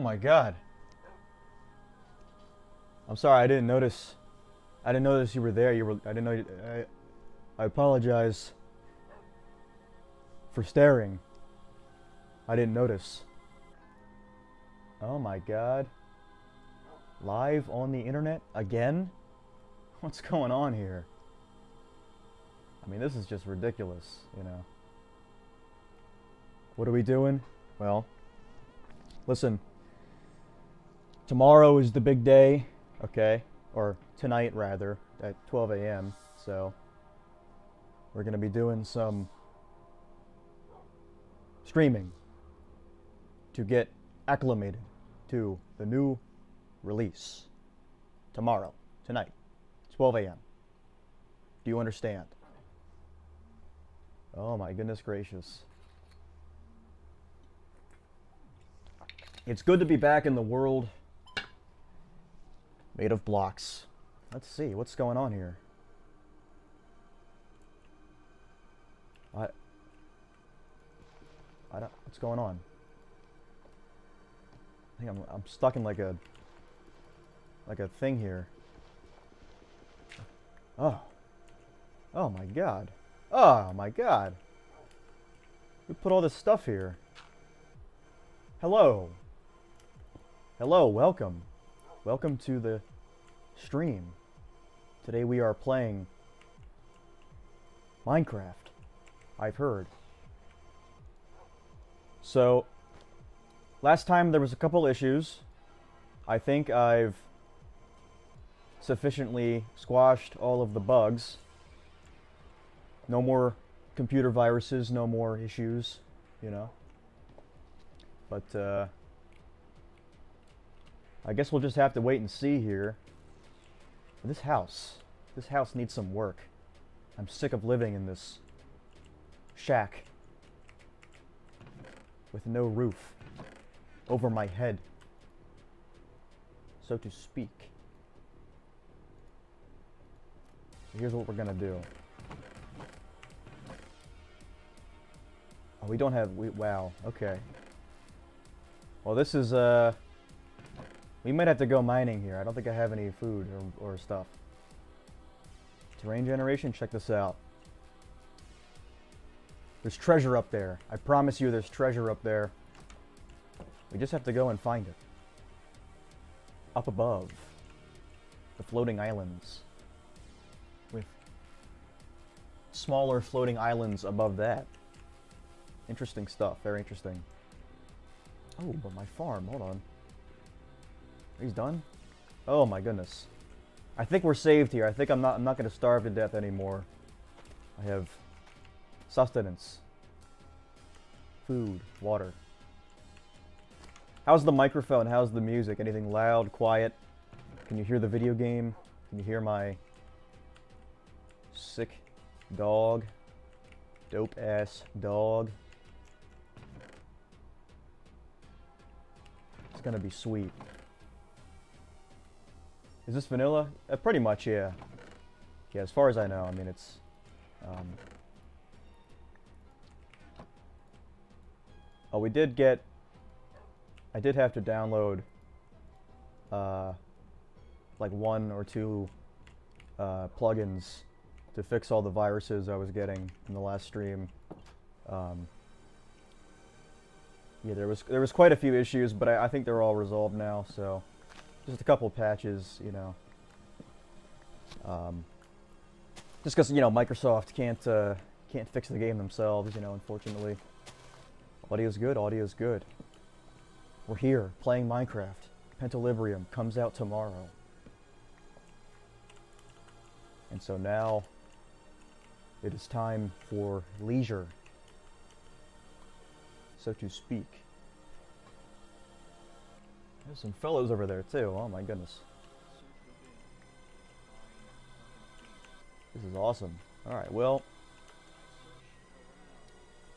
my god. I'm sorry, I didn't notice. I didn't notice you were there. I didn't know I apologize for staring. I didn't notice. Oh my god. Live on the internet again? What's going on here? I mean, this is just ridiculous, you know. What are we doing? Well, listen. Tomorrow is the big day, okay? Or tonight, rather, at 12 a.m. So, we're going to be doing some streaming to get acclimated to the new release. Tomorrow, tonight, 12 a.m. Do you understand? Oh my goodness gracious. It's good to be back in the world made of blocks. Let's see, what's going on here? I don't, what's going on? I think I'm stuck in like a thing here. Oh. Oh my god. Oh my god. Who put all this stuff here? Hello. Hello, welcome. Welcome to the stream. Today we are playing Minecraft, I've heard. So, last time there was a couple issues. I think I've sufficiently squashed all of the bugs. No more computer viruses, no more issues, you know. But, I guess we'll just have to wait and see here. This house needs some work. I'm sick of living in this shack with no roof over my head, so to speak. So here's what we're gonna do. Oh, we don't have, wow, okay. Well, this is, we might have to go mining here. I don't think I have any food or stuff. Terrain generation, check this out. There's treasure up there. I promise you there's treasure up there. We just have to go and find it. Up above. The floating islands. With smaller floating islands above that. Interesting stuff, very interesting. Oh, but my farm, hold on. He's done? Oh my goodness. I think we're saved here. I think I'm not gonna starve to death anymore. I have sustenance. Food, water. How's the microphone? How's the music? Anything loud, quiet? Can you hear the video game? Can you hear my sick dog? Dope ass dog. It's gonna be sweet. Is this vanilla? Pretty much, yeah. Yeah, as far as I know, I mean, it's... Oh, we did get... I did have to download, like 1 or 2 plugins to fix all the viruses I was getting in the last stream. Yeah, there was quite a few issues, but I think they're all resolved now, so... Just a couple of patches, you know. Just because, you know, Microsoft can't fix the game themselves, you know, unfortunately. Audio's good, audio's good. We're here, playing Minecraft. Pentalibrium comes out tomorrow. And so now, it is time for leisure, so to speak. There's some fellows over there too, oh my goodness. This is awesome. Alright, well,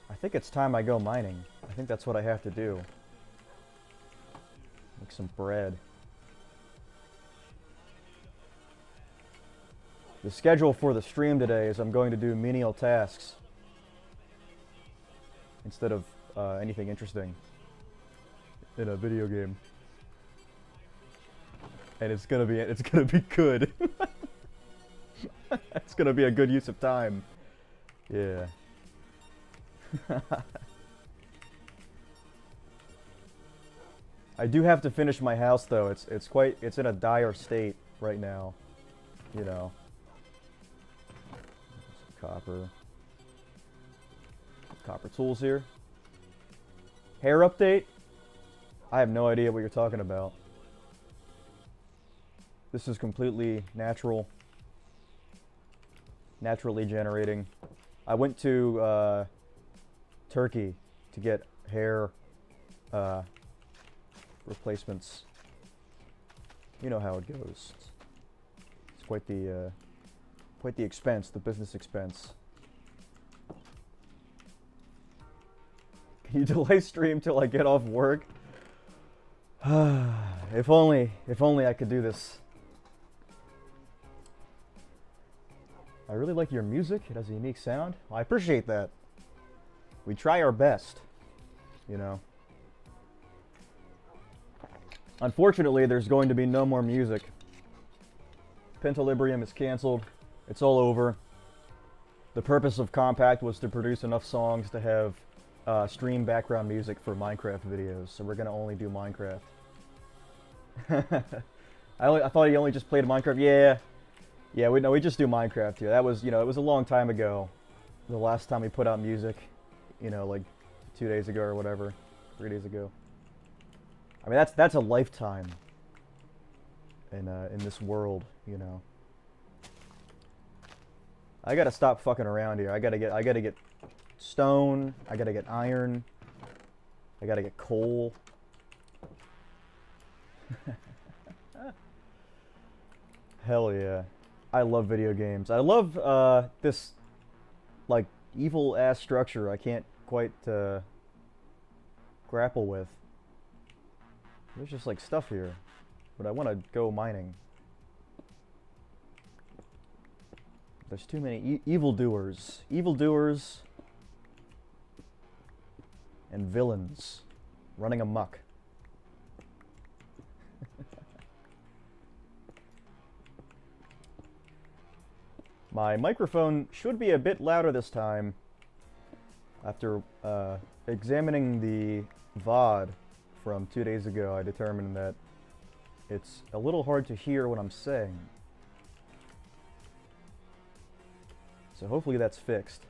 I think it's time I go mining. I think that's what I have to do. Make some bread. The schedule for the stream today is I'm going to do menial tasks instead of anything interesting in a video game. and it's gonna be good. It's gonna be a good use of time. Yeah. I do have to finish my house though. It's in a dire state right now. You know. Some copper tools here. Hair update? I have no idea what you're talking about. This is completely natural. Naturally generating. I went to Turkey to get hair replacements. You know how it goes. It's quite the expense, the business expense. Can you delay stream till I get off work? If only I could do this. I really like your music. It has a unique sound. Well, I appreciate that. We try our best, you know. Unfortunately, there's going to be no more music. Pentalibrium is canceled. It's all over. The purpose of COMPAKT was to produce enough songs to have stream background music for Minecraft videos, so we're gonna only do Minecraft. I thought he only just played Minecraft. Yeah, we just do Minecraft here. That was, you know, it was a long time ago. The last time we put out music, you know, like 2 days ago or whatever, 3 days ago. I mean, that's a lifetime in this world, you know. I gotta stop fucking around here. I gotta get stone. I gotta get iron. I gotta get coal. Hell yeah. I love video games. I love this like evil ass structure I can't quite grapple with. There's just like stuff here, but I want to go mining. There's too many evildoers and villains running amok. My microphone should be a bit louder this time. After examining the VOD from 2 days ago, I determined that it's a little hard to hear what I'm saying. So hopefully that's fixed.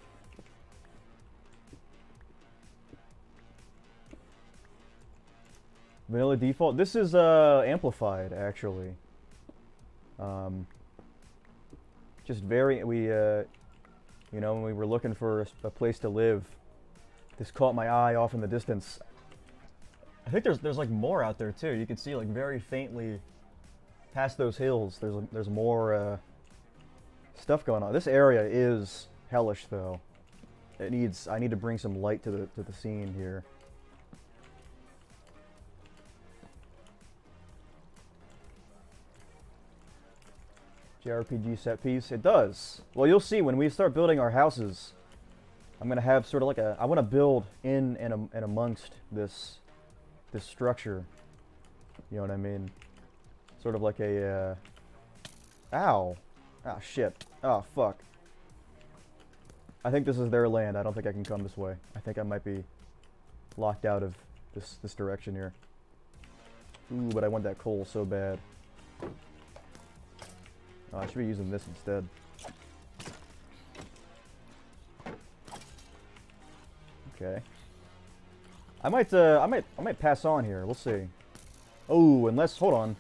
Vanilla default. This is amplified actually. Just very you know, when we were looking for a place to live, this caught my eye off in the distance. I think there's like more out there too. You can see like very faintly past those hills. There's more stuff going on. This area is hellish though. I need to bring some light to the scene here. JRPG set piece. It does. Well, you'll see when we start building our houses. I'm gonna have sort of like I want to build in and amongst this structure. You know what I mean? Sort of like a ow. Ah, shit. Oh, fuck. I think this is their land. I don't think I can come this way. I think I might be locked out of this direction here. Ooh, but I want that coal so bad. Oh, I should be using this instead. Okay. I might pass on here. We'll see. Oh, unless hold on.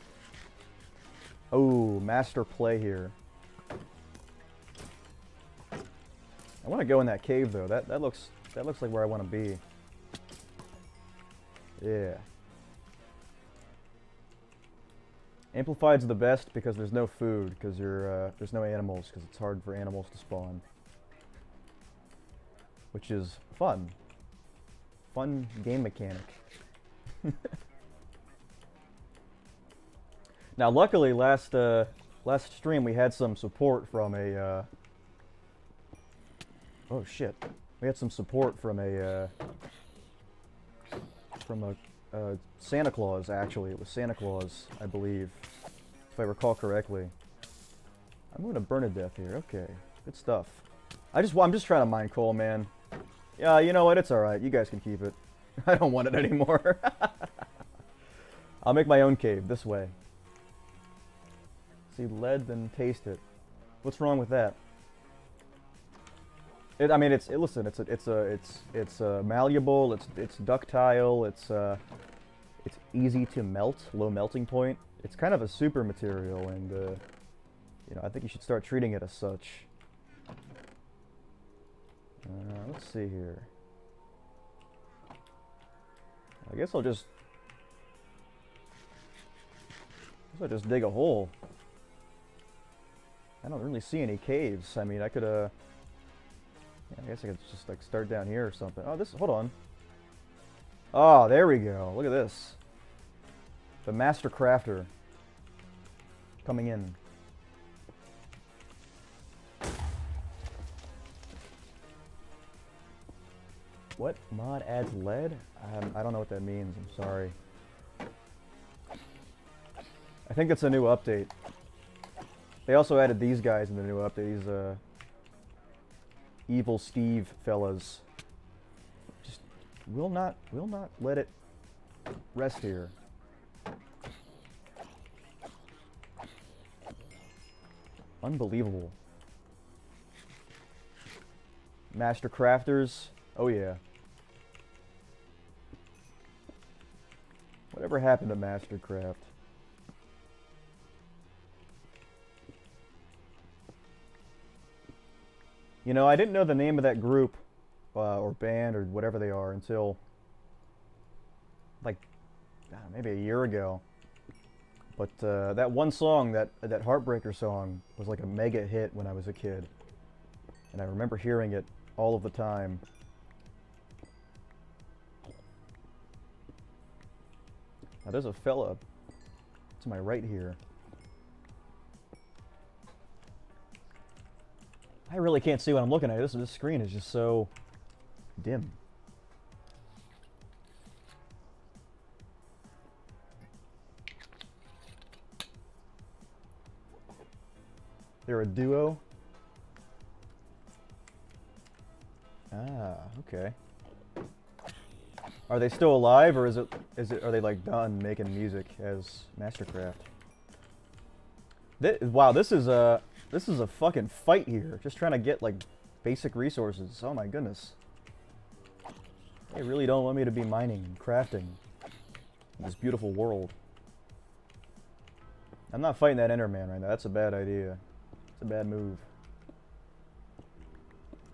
Oh, master play here. I want to go in that cave though. That looks like where I want to be. Yeah. Amplified's the best because there's no food, because there's no animals, because it's hard for animals to spawn. Which is fun. Fun game mechanic. Now, luckily, last stream we had some support from a. Oh shit! We had some support from a Santa Claus. Actually, it was Santa Claus, I believe. if I recall correctly. I'm going to Bernadette here. Okay, good stuff. I'm just trying to mine coal, man. Yeah, you know what? It's all right. You guys can keep it. I don't want it anymore. I'll make my own cave this way. See lead, then taste it. What's wrong with that? I mean, listen. It's malleable. It's ductile. It's easy to melt. Low melting point. It's kind of a super material, and you know, I think you should start treating it as such. Let's see here. I guess I'll just dig a hole. I don't really see any caves. I mean, I could yeah, I guess I could just like start down here or something. Oh, hold on. Oh, there we go. Look at this. The Master Crafter coming in. What mod adds lead? I don't know what that means. I'm sorry. I think it's a new update. They also added these guys in the new update. These Evil Steve fellas. Just will not let it rest here. Unbelievable. Master Crafters. Oh yeah. Whatever happened to Mastercraft? You know, I didn't know the name of that group or band or whatever they are until like maybe a year ago. But that one song, that Heartbreaker song, was like a mega hit when I was a kid, and I remember hearing it all of the time. Now there's a fella to my right here. I really can't see what I'm looking at. This screen is just so dim. They're a duo? Ah, okay. Are they still alive, or are they like done making music as Mastercraft? Wow, this is a fucking fight here. Just trying to get like basic resources. Oh my goodness. They really don't want me to be mining and crafting in this beautiful world. I'm not fighting that Enderman right now. That's a bad idea. It's a bad move.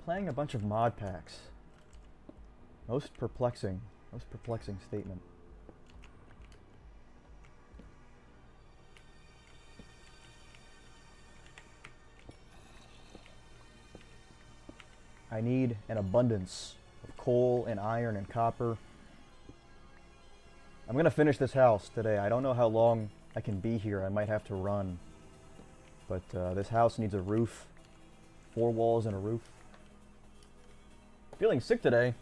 Playing a bunch of mod packs. Most perplexing statement. I need an abundance of coal and iron and copper. I'm gonna finish this house today. I don't know how long I can be here. I might have to run. But this house needs a roof. 4 walls and a roof. Feeling sick today.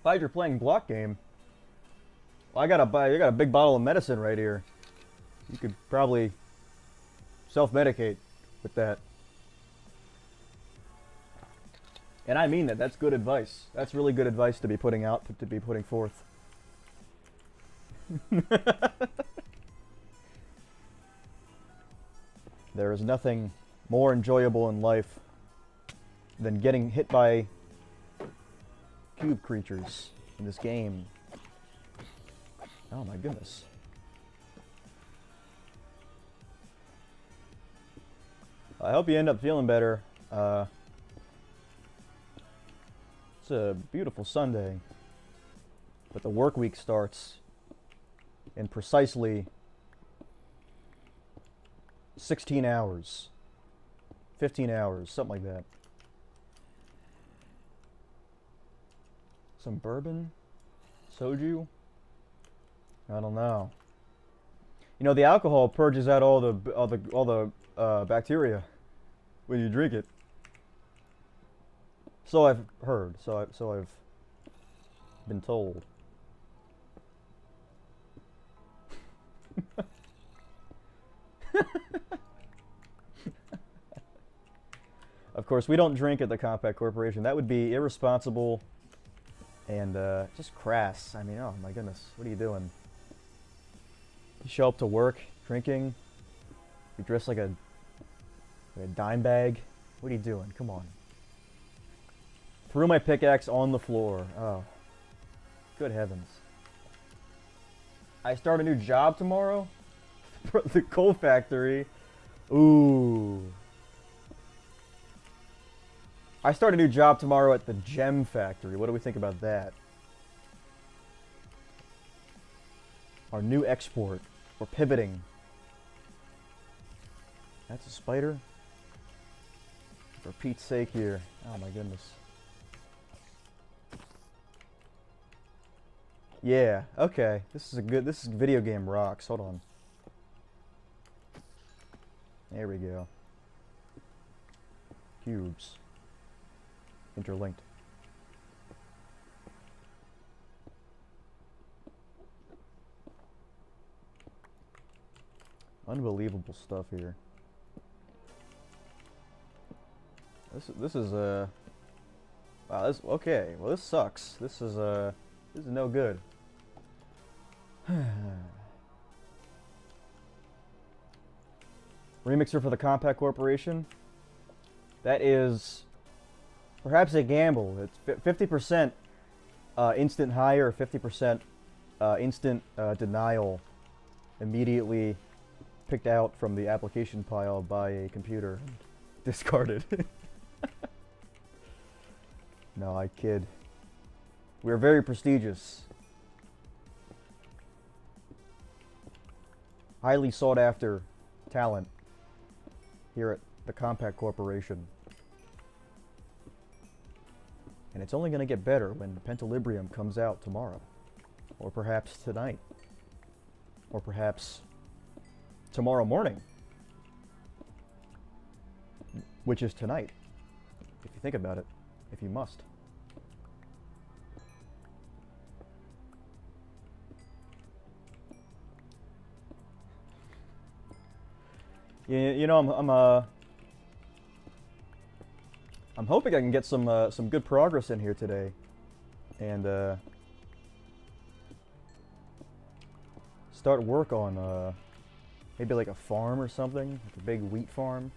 Glad you're playing block game. Well, I got a big bottle of medicine right here. You could probably self-medicate with that. And I mean that. That's good advice. That's really good advice to be putting out, to be putting forth. There is nothing more enjoyable in life than getting hit by cube creatures in this game. Oh my goodness. I hope you end up feeling better. It's a beautiful Sunday, but the work week starts in precisely 16 hours, 15 hours, something like that. Some bourbon, soju. I don't know. You know, the alcohol purges out all the bacteria when you drink it. So I've heard. So I've been told. Of course, we don't drink at the COMPAKT Corporation. That would be irresponsible and just crass. I mean, oh my goodness, what are you doing? You show up to work drinking. You dress like a dime bag. What are you doing? Come on. Threw my pickaxe on the floor. Oh, good heavens. I start a new job tomorrow? The coal factory. Ooh. I start a new job tomorrow at the gem factory. What do we think about that? Our new export. We're pivoting. That's a spider? For Pete's sake here. Oh my goodness. Yeah, okay. This is video game rocks. Hold on. There we go. Cubes. Interlinked. Unbelievable stuff here. This is wow, this okay. Well, this sucks. This is no good. Remixer for the COMPAKT Corporation. That is perhaps a gamble. It's 50% instant hire, 50% instant denial. Immediately picked out from the application pile by a computer. Discarded. No, I kid. We're very prestigious. Highly sought after talent here at the COMPAKT Corporation. And it's only going to get better when Pentalibrium comes out tomorrow. Or perhaps tonight. Or perhaps tomorrow morning. Which is tonight. If you think about it. If you must. You know, I'm hoping I can get some good progress in here today, and start work on maybe like a farm or something, like a big wheat farm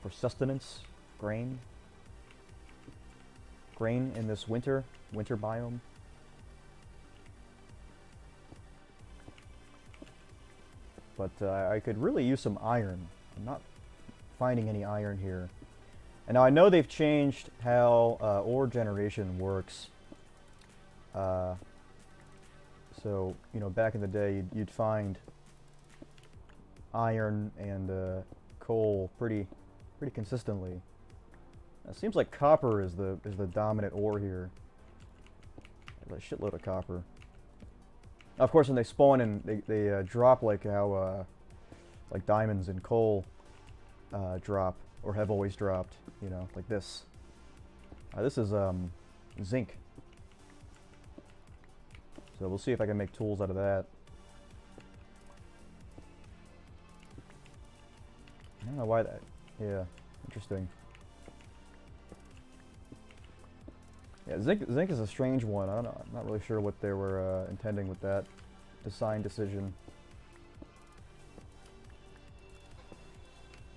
for sustenance, grain in this winter biome. But I could really use some iron. I'm not finding any iron here. And now I know they've changed how ore generation works. So, you know, back in the day, you'd find iron and coal pretty consistently. It seems like copper is the dominant ore here. There's a shitload of copper. Of course, when they spawn and they drop like how like diamonds and coal drop or have always dropped, you know, like this. This is zinc. So we'll see if I can make tools out of that. I don't know why that. Yeah, interesting. Yeah, zinc is a strange one. I don't know. I'm not really sure what they were intending with that design decision.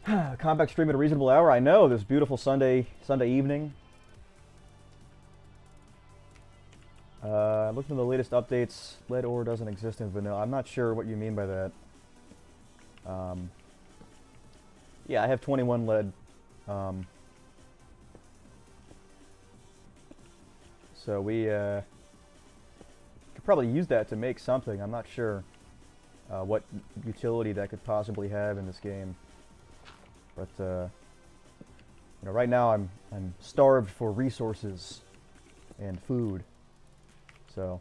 COMPAKT stream at a reasonable hour. I know, this beautiful Sunday evening. Looking at the latest updates, lead ore doesn't exist in vanilla. I'm not sure what you mean by that. Yeah, I have 21 lead. So we could probably use that to make something. I'm not sure what utility that could possibly have in this game. But you know, right now I'm starved for resources and food. So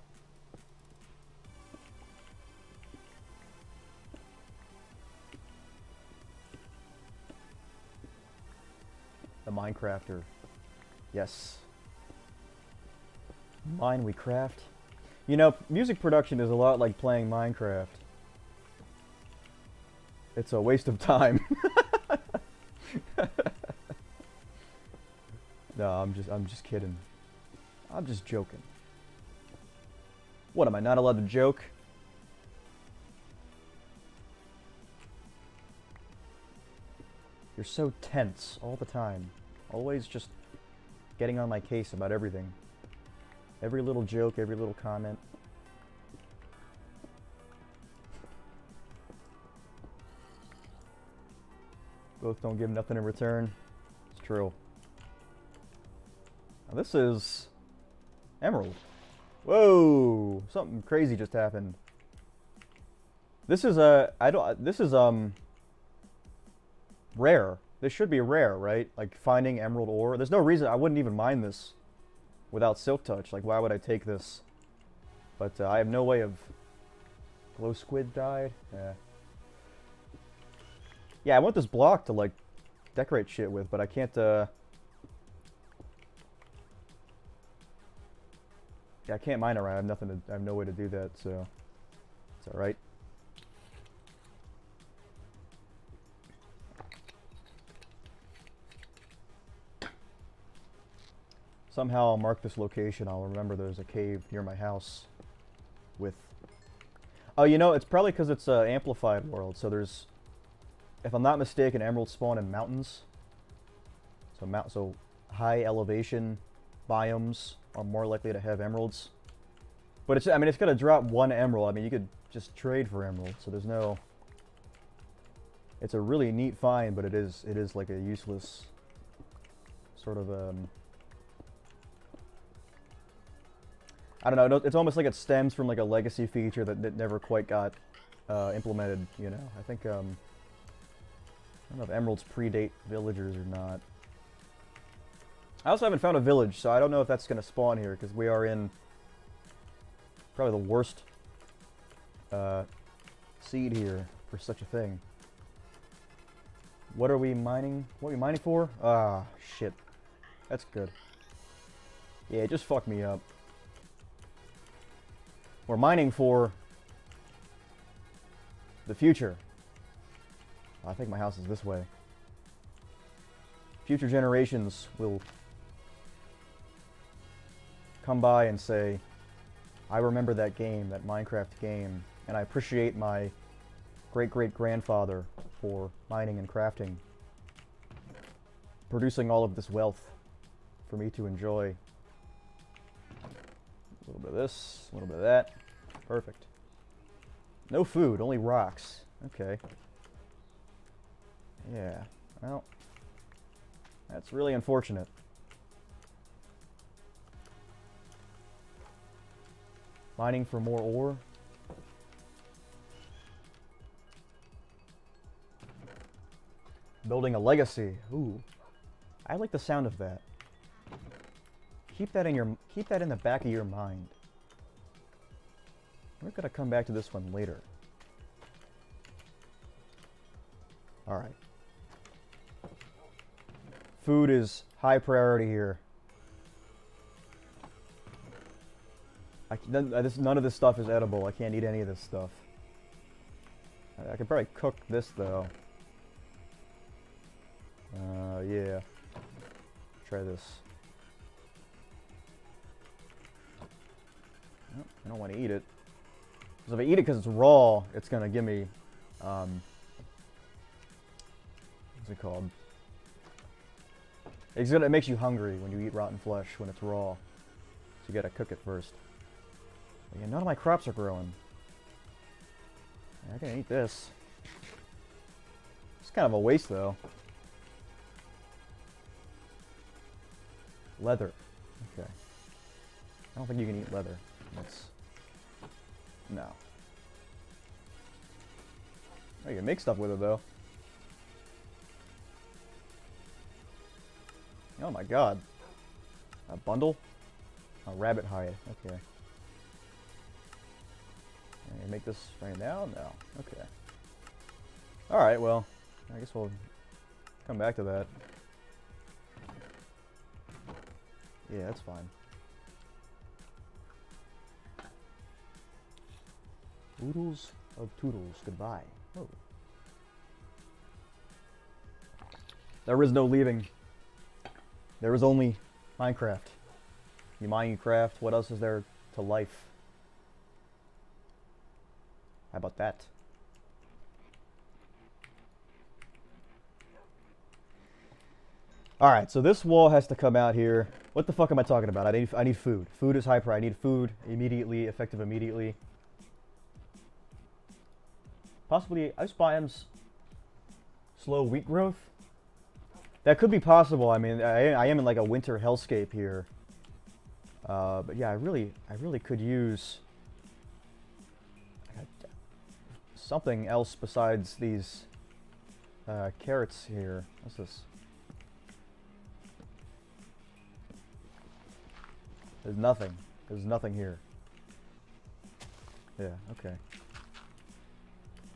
the Minecrafter. Yes. Mine we craft. You know, music production is a lot like playing Minecraft. It's a waste of time. No, I'm just kidding. I'm just joking. What, am I not allowed to joke? You're so tense all the time. Always just getting on my case about everything. Every little joke, every little comment. Both don't give nothing in return. It's true. Now this is emerald. Whoa! Something crazy just happened. This is rare. This should be rare, right? Like finding emerald ore. There's no reason I wouldn't even mine this without silk touch. Like, why would I take this? But I have no way of. Glow squid died. Yeah. Yeah, I want this block to like decorate shit with, but I can't. Yeah, I can't mine around. I have nothing to. I have no way to do that, so it's all right. Somehow I'll mark this location. I'll remember there's a cave near my house with... Oh, you know, it's probably because it's an amplified world. So there's, if I'm not mistaken, emeralds spawn in mountains. So high elevation biomes are more likely to have emeralds. But it's, I mean, it's gonna drop one emerald. I mean, you could just trade for emeralds. So there's no... It's a really neat find, but it is like a useless sort of I don't know, it's almost like it stems from like a legacy feature that never quite got implemented, you know. I think, I don't know if emeralds predate villagers or not. I also haven't found a village, so I don't know if that's going to spawn here, because we are in probably the worst seed here for such a thing. What are we mining? What are we mining for? Ah, shit. That's good. Yeah, it just fucked me up. We're mining for the future. I think my house is this way. Future generations will come by and say, I remember that game, that Minecraft game, and I appreciate my great-great-grandfather for mining and crafting, producing all of this wealth for me to enjoy. A little bit of this, a little bit of that. Perfect. No food, only rocks. Okay. Yeah, well, that's really unfortunate. Mining for more ore. Building a legacy. Ooh. I like the sound of that. Keep that in the back of your mind. We're gonna come back to this one later. Alright. Food is high priority here. None of this stuff is edible. I can't eat any of this stuff. I could probably cook this though. Yeah. Try this. Nope, I don't want to eat it. Because if I eat it because it's raw, it's going to give me, what's it called? It makes you hungry when you eat rotten flesh when it's raw. So you got to cook it first. But yeah, none of my crops are growing. I can eat this. It's kind of a waste though. Leather. Okay. I don't think you can eat leather. That's... No. Oh, you can make stuff with it though. Oh my god. A bundle? A rabbit hide. Okay. Can you make this right now? No. Okay. Alright, well, I guess we'll come back to that. Yeah, that's fine. Oodles of toodles, goodbye. Oh. There is no leaving. There is only Minecraft. You mine, you craft. What else is there to life? How about that? Alright, so this wall has to come out here. What the fuck am I talking about? I need food. Food is high priority. I need food immediately, effective immediately. Possibly ice biomes, slow wheat growth. That could be possible. I mean, I am in like a winter hellscape here. But yeah, I really could use something else besides these carrots here. What's this? There's nothing. There's nothing here. Yeah, okay.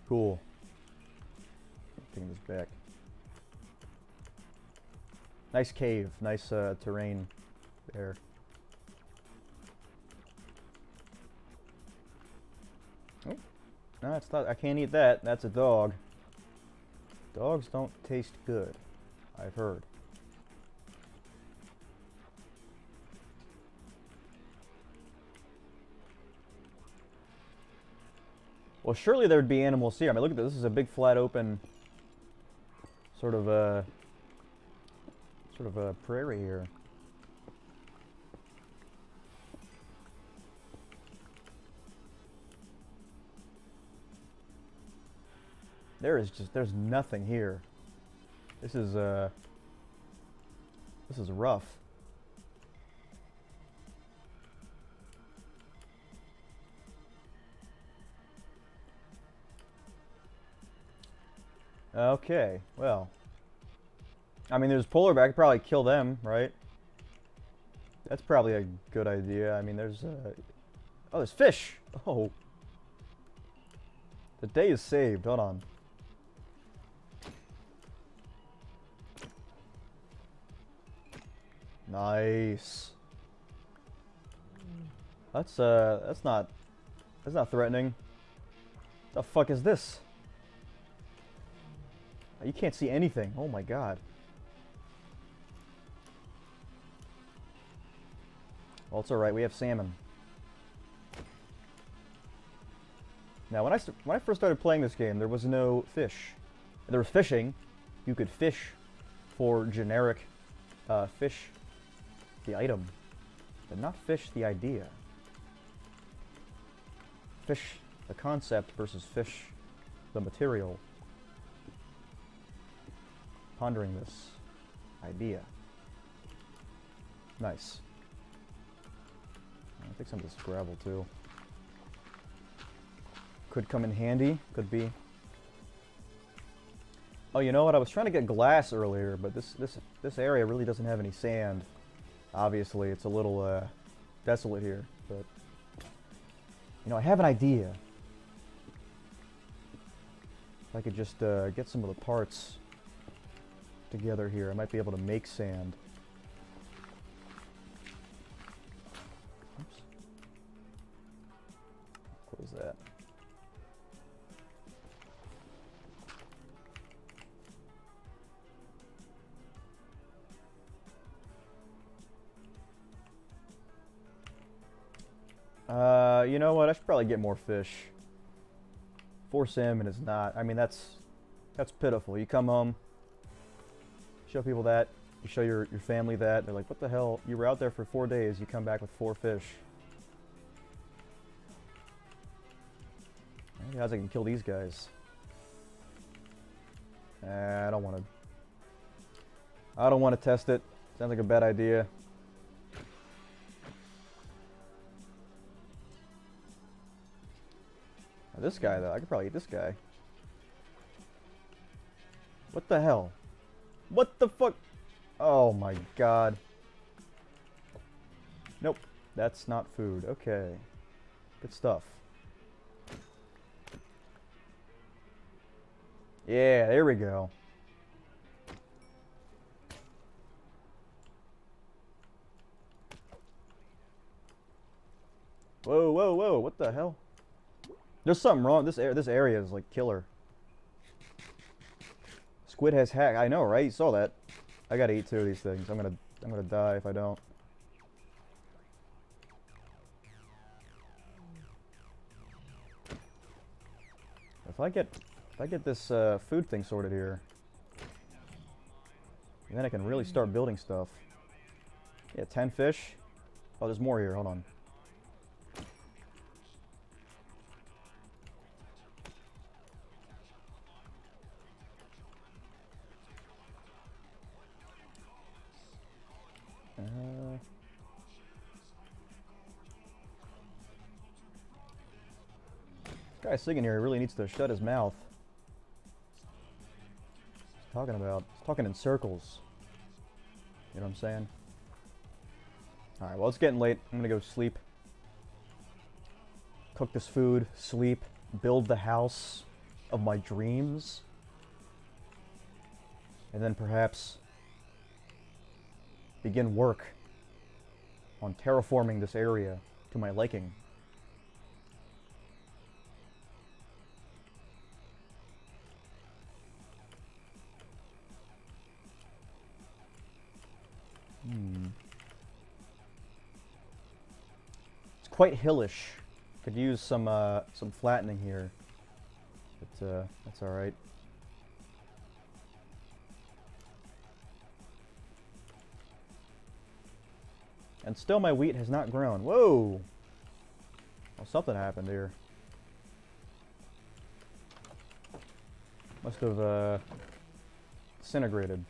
Cool. Taking this back. Nice cave. Nice terrain there. Oh. No, it's not. I can't eat that. That's a dog. Dogs don't taste good, I've heard. Well, surely there would be animals here. I mean, look at this. This is a big, flat, open sort of a prairie here. There's nothing here. This is rough. Okay, well. I mean, there's polar bear. I could probably kill them, right? That's probably a good idea. I mean, there's oh, there's fish. Oh. The day is saved. Hold on. Nice. That's not threatening. The fuck is this? You can't see anything. Oh my god. Well, it's alright. We have salmon. Now, when I first started playing this game, there was no fish. There was fishing. You could fish for generic fish, the item, but not fish the idea. Fish the concept versus fish the material. Pondering this idea. Nice. I think some of this gravel too. Could come in handy. Could be. Oh, you know what? I was trying to get glass earlier, but this area really doesn't have any sand. Obviously, it's a little desolate here. But you know, I have an idea. If I could just get some of the parts together here, I might be able to make sand. Oops. Close that. You know what? I should probably get more fish. 4 salmon is not. I mean, that's pitiful. You come home, show people that, you show your family that, they're like, what the hell? You were out there for 4 days, you come back with 4 fish. Maybe I can kill these guys. I don't want to test it. Sounds like a bad idea. This guy, though, I could probably eat this guy. What the hell? What the fuck? Oh my god. Nope. That's not food. Okay. Good stuff. Yeah, there we go. Whoa, whoa, whoa. What the hell? There's something wrong. This area is like killer. Squid has hack. I know, right? You saw that. I gotta eat 2 of these things. I'm gonna die if I don't. If I get this food thing sorted here, then I can really start building stuff. Yeah, 10 fish. Oh, there's more here. Hold on. This guy singing here really needs to shut his mouth. He's talking about, he's talking in circles. You know what I'm saying? Alright, well, it's getting late. I'm gonna go sleep. Cook this food, sleep, build the house of my dreams. And then perhaps begin work on terraforming this area to my liking. It's quite hillish. Could use some flattening here, but that's all right. And still, my wheat has not grown. Whoa! Well, something happened here. Must have disintegrated.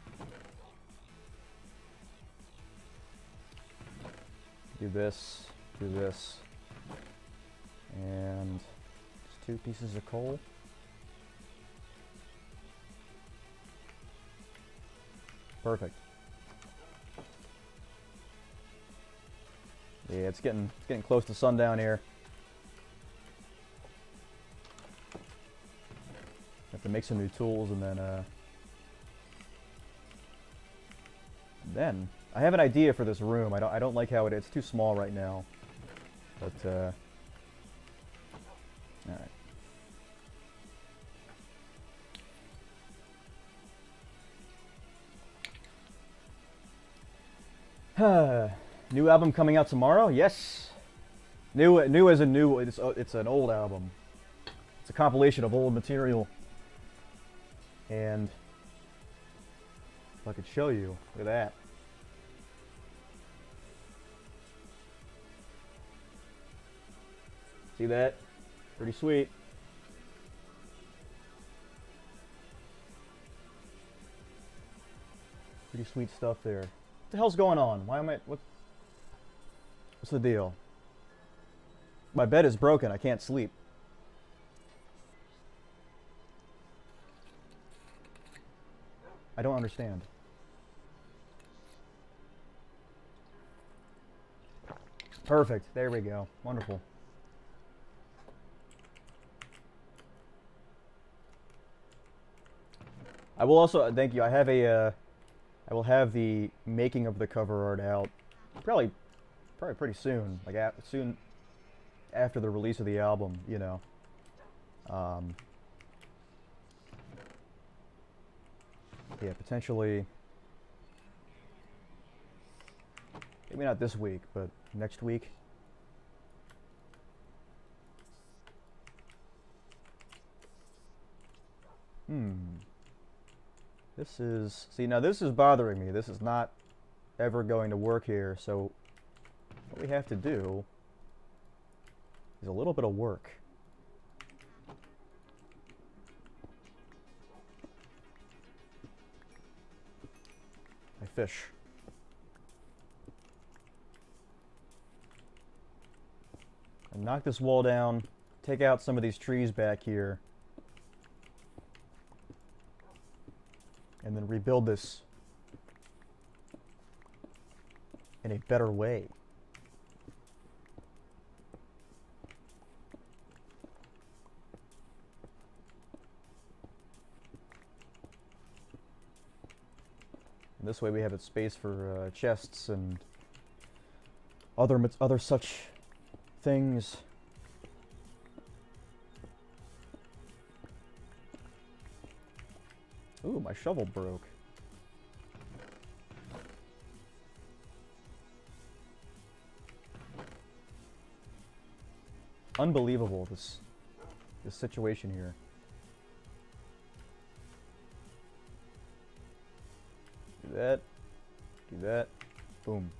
Do this, and just 2 pieces of coal. Perfect. Yeah, it's getting close to sundown here. Have to make some new tools, and then I have an idea for this room. I don't like how it's too small right now. But all right. New album coming out tomorrow? Yes. New as in new. It's an old album. It's a compilation of old material. And if I could show you, look at that. See that? Pretty sweet. Pretty sweet stuff there. What the hell's going on? Why am I... What's the deal? My bed is broken. I can't sleep. I don't understand. Perfect. There we go. Wonderful. I will also thank you. I have a I will have the making of the cover art out probably pretty soon, like soon after the release of the album, you know. Yeah, potentially maybe not this week, but next week. This is, see, now this is bothering me. This is not ever going to work here, so what we have to do is a little bit of work. My fish. And knock this wall down, take out some of these trees back here, and then rebuild this in a better way. And this way we have space for chests and other such things. Ooh, my shovel broke. Unbelievable, this situation here. Do that. Do that. Boom.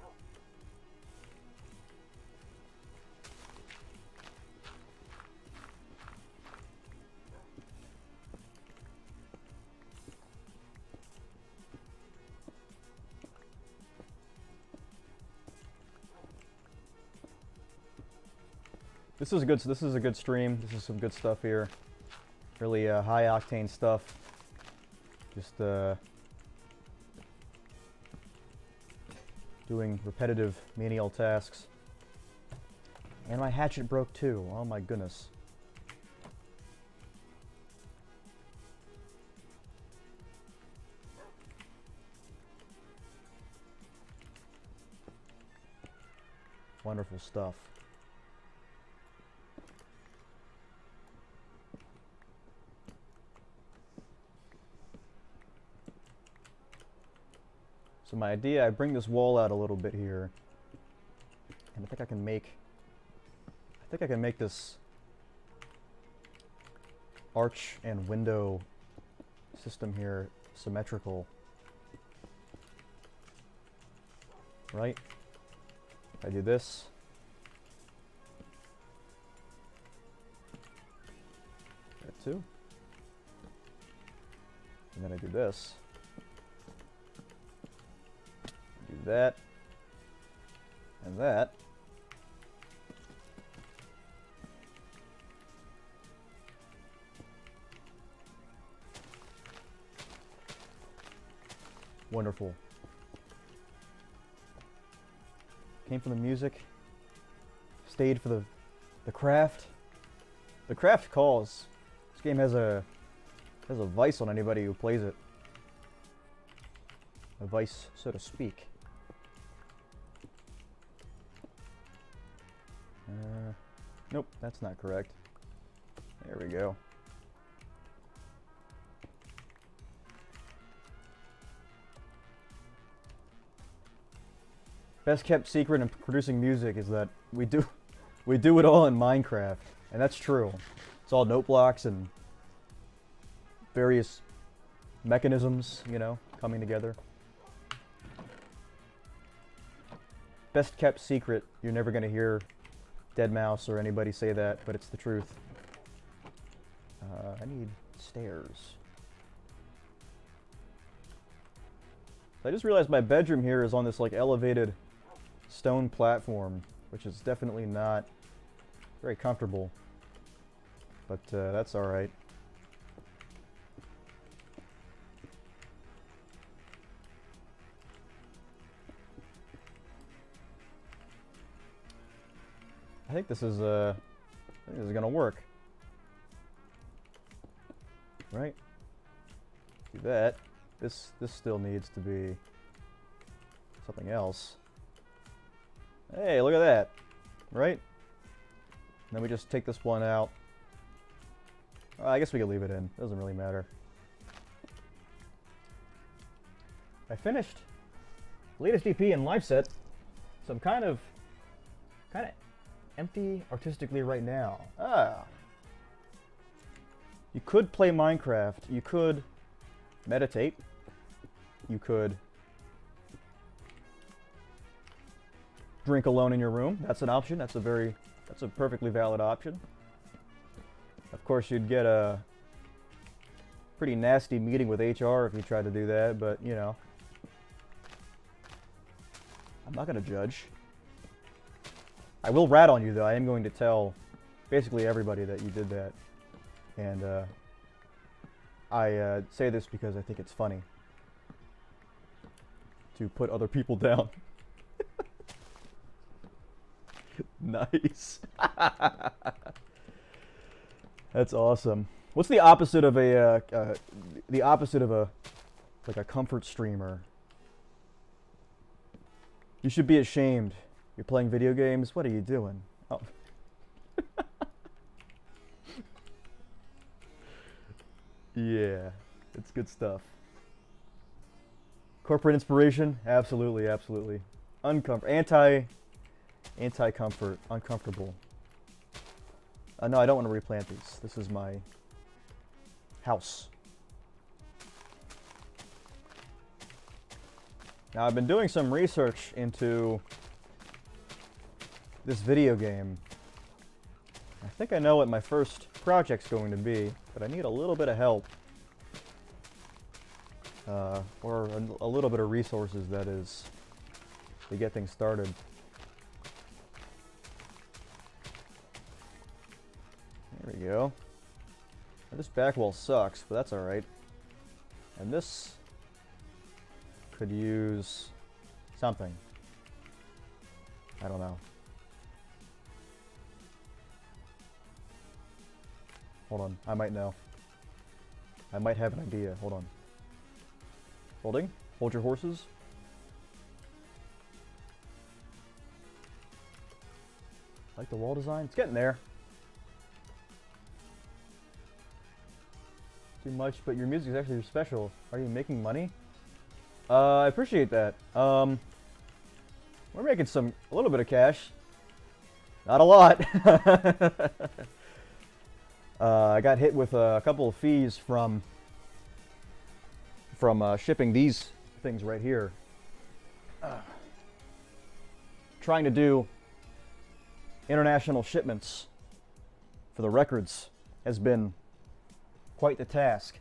This is a good stream. This is some good stuff here. Really high octane stuff. Just doing repetitive menial tasks. And my hatchet broke too. Oh my goodness. Wonderful stuff. So my idea, I bring this wall out a little bit here, and I think I can make this arch and window system here symmetrical, right? If I do this, that too, and then I do this. Do that, and that. Wonderful. Came from the music, stayed for the craft. The craft calls. This game has a vice on anybody who plays it. A vice, so to speak. Nope, that's not correct. There we go. Best kept secret in producing music is that we do it all in Minecraft, and that's true. It's all note blocks and various mechanisms, you know, coming together. Best kept secret, you're never going to hear Deadmau5 or anybody say that, but it's the truth. I need stairs. So I just realized my bedroom here is on this like elevated stone platform, which is definitely not very comfortable, but that's alright. I think this is gonna work, right? Do that. This still needs to be something else. Hey, look at that, right? And then we just take this one out. I guess we could leave it in. Doesn't really matter. I finished the latest EP in live set, so I'm kind of empty artistically right now. You could play Minecraft. You could meditate. You could drink alone in your room. That's an option. That's a perfectly valid option. Of course, you'd get a pretty nasty meeting with HR if you tried to do that, but you know, I'm not gonna judge. I will rat on you though. I am going to tell basically everybody that you did that. And I say this because I think it's funny to put other people down. Nice. That's awesome. What's the opposite of a like a comfort streamer? You should be ashamed. You're playing video games? What are you doing? Oh. Yeah, it's good stuff. Corporate inspiration? Absolutely, absolutely. Anti-comfort, uncomfortable. No, I don't want to replant these. This is my house. Now, I've been doing some research into this video game. I think I know what my first project's going to be, but I need a little bit of help. Or a little bit of resources, that is, to get things started. There we go. Now, this back wall sucks, but that's alright. And this could use something. I don't know. Hold on, I might know. I might have an idea. Hold on. Holding? Hold your horses. Like the wall design? It's getting there. Too much, but your music is actually special. Are you making money? I appreciate that. We're making a little bit of cash. Not a lot. I got hit with a couple of fees from shipping these things right here. Trying to do international shipments for the records has been quite the task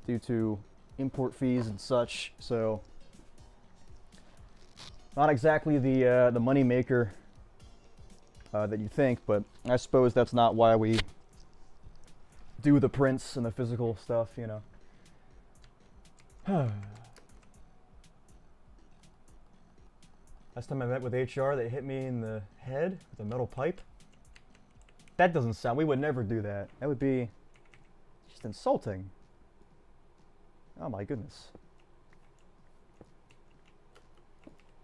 due to import fees and such. So not exactly the money maker that you think, but I suppose that's not why we do the prints and the physical stuff, you know. Last time I met with HR, they hit me in the head with a metal pipe. That doesn't sound, we would never do that. That would be just insulting. Oh my goodness.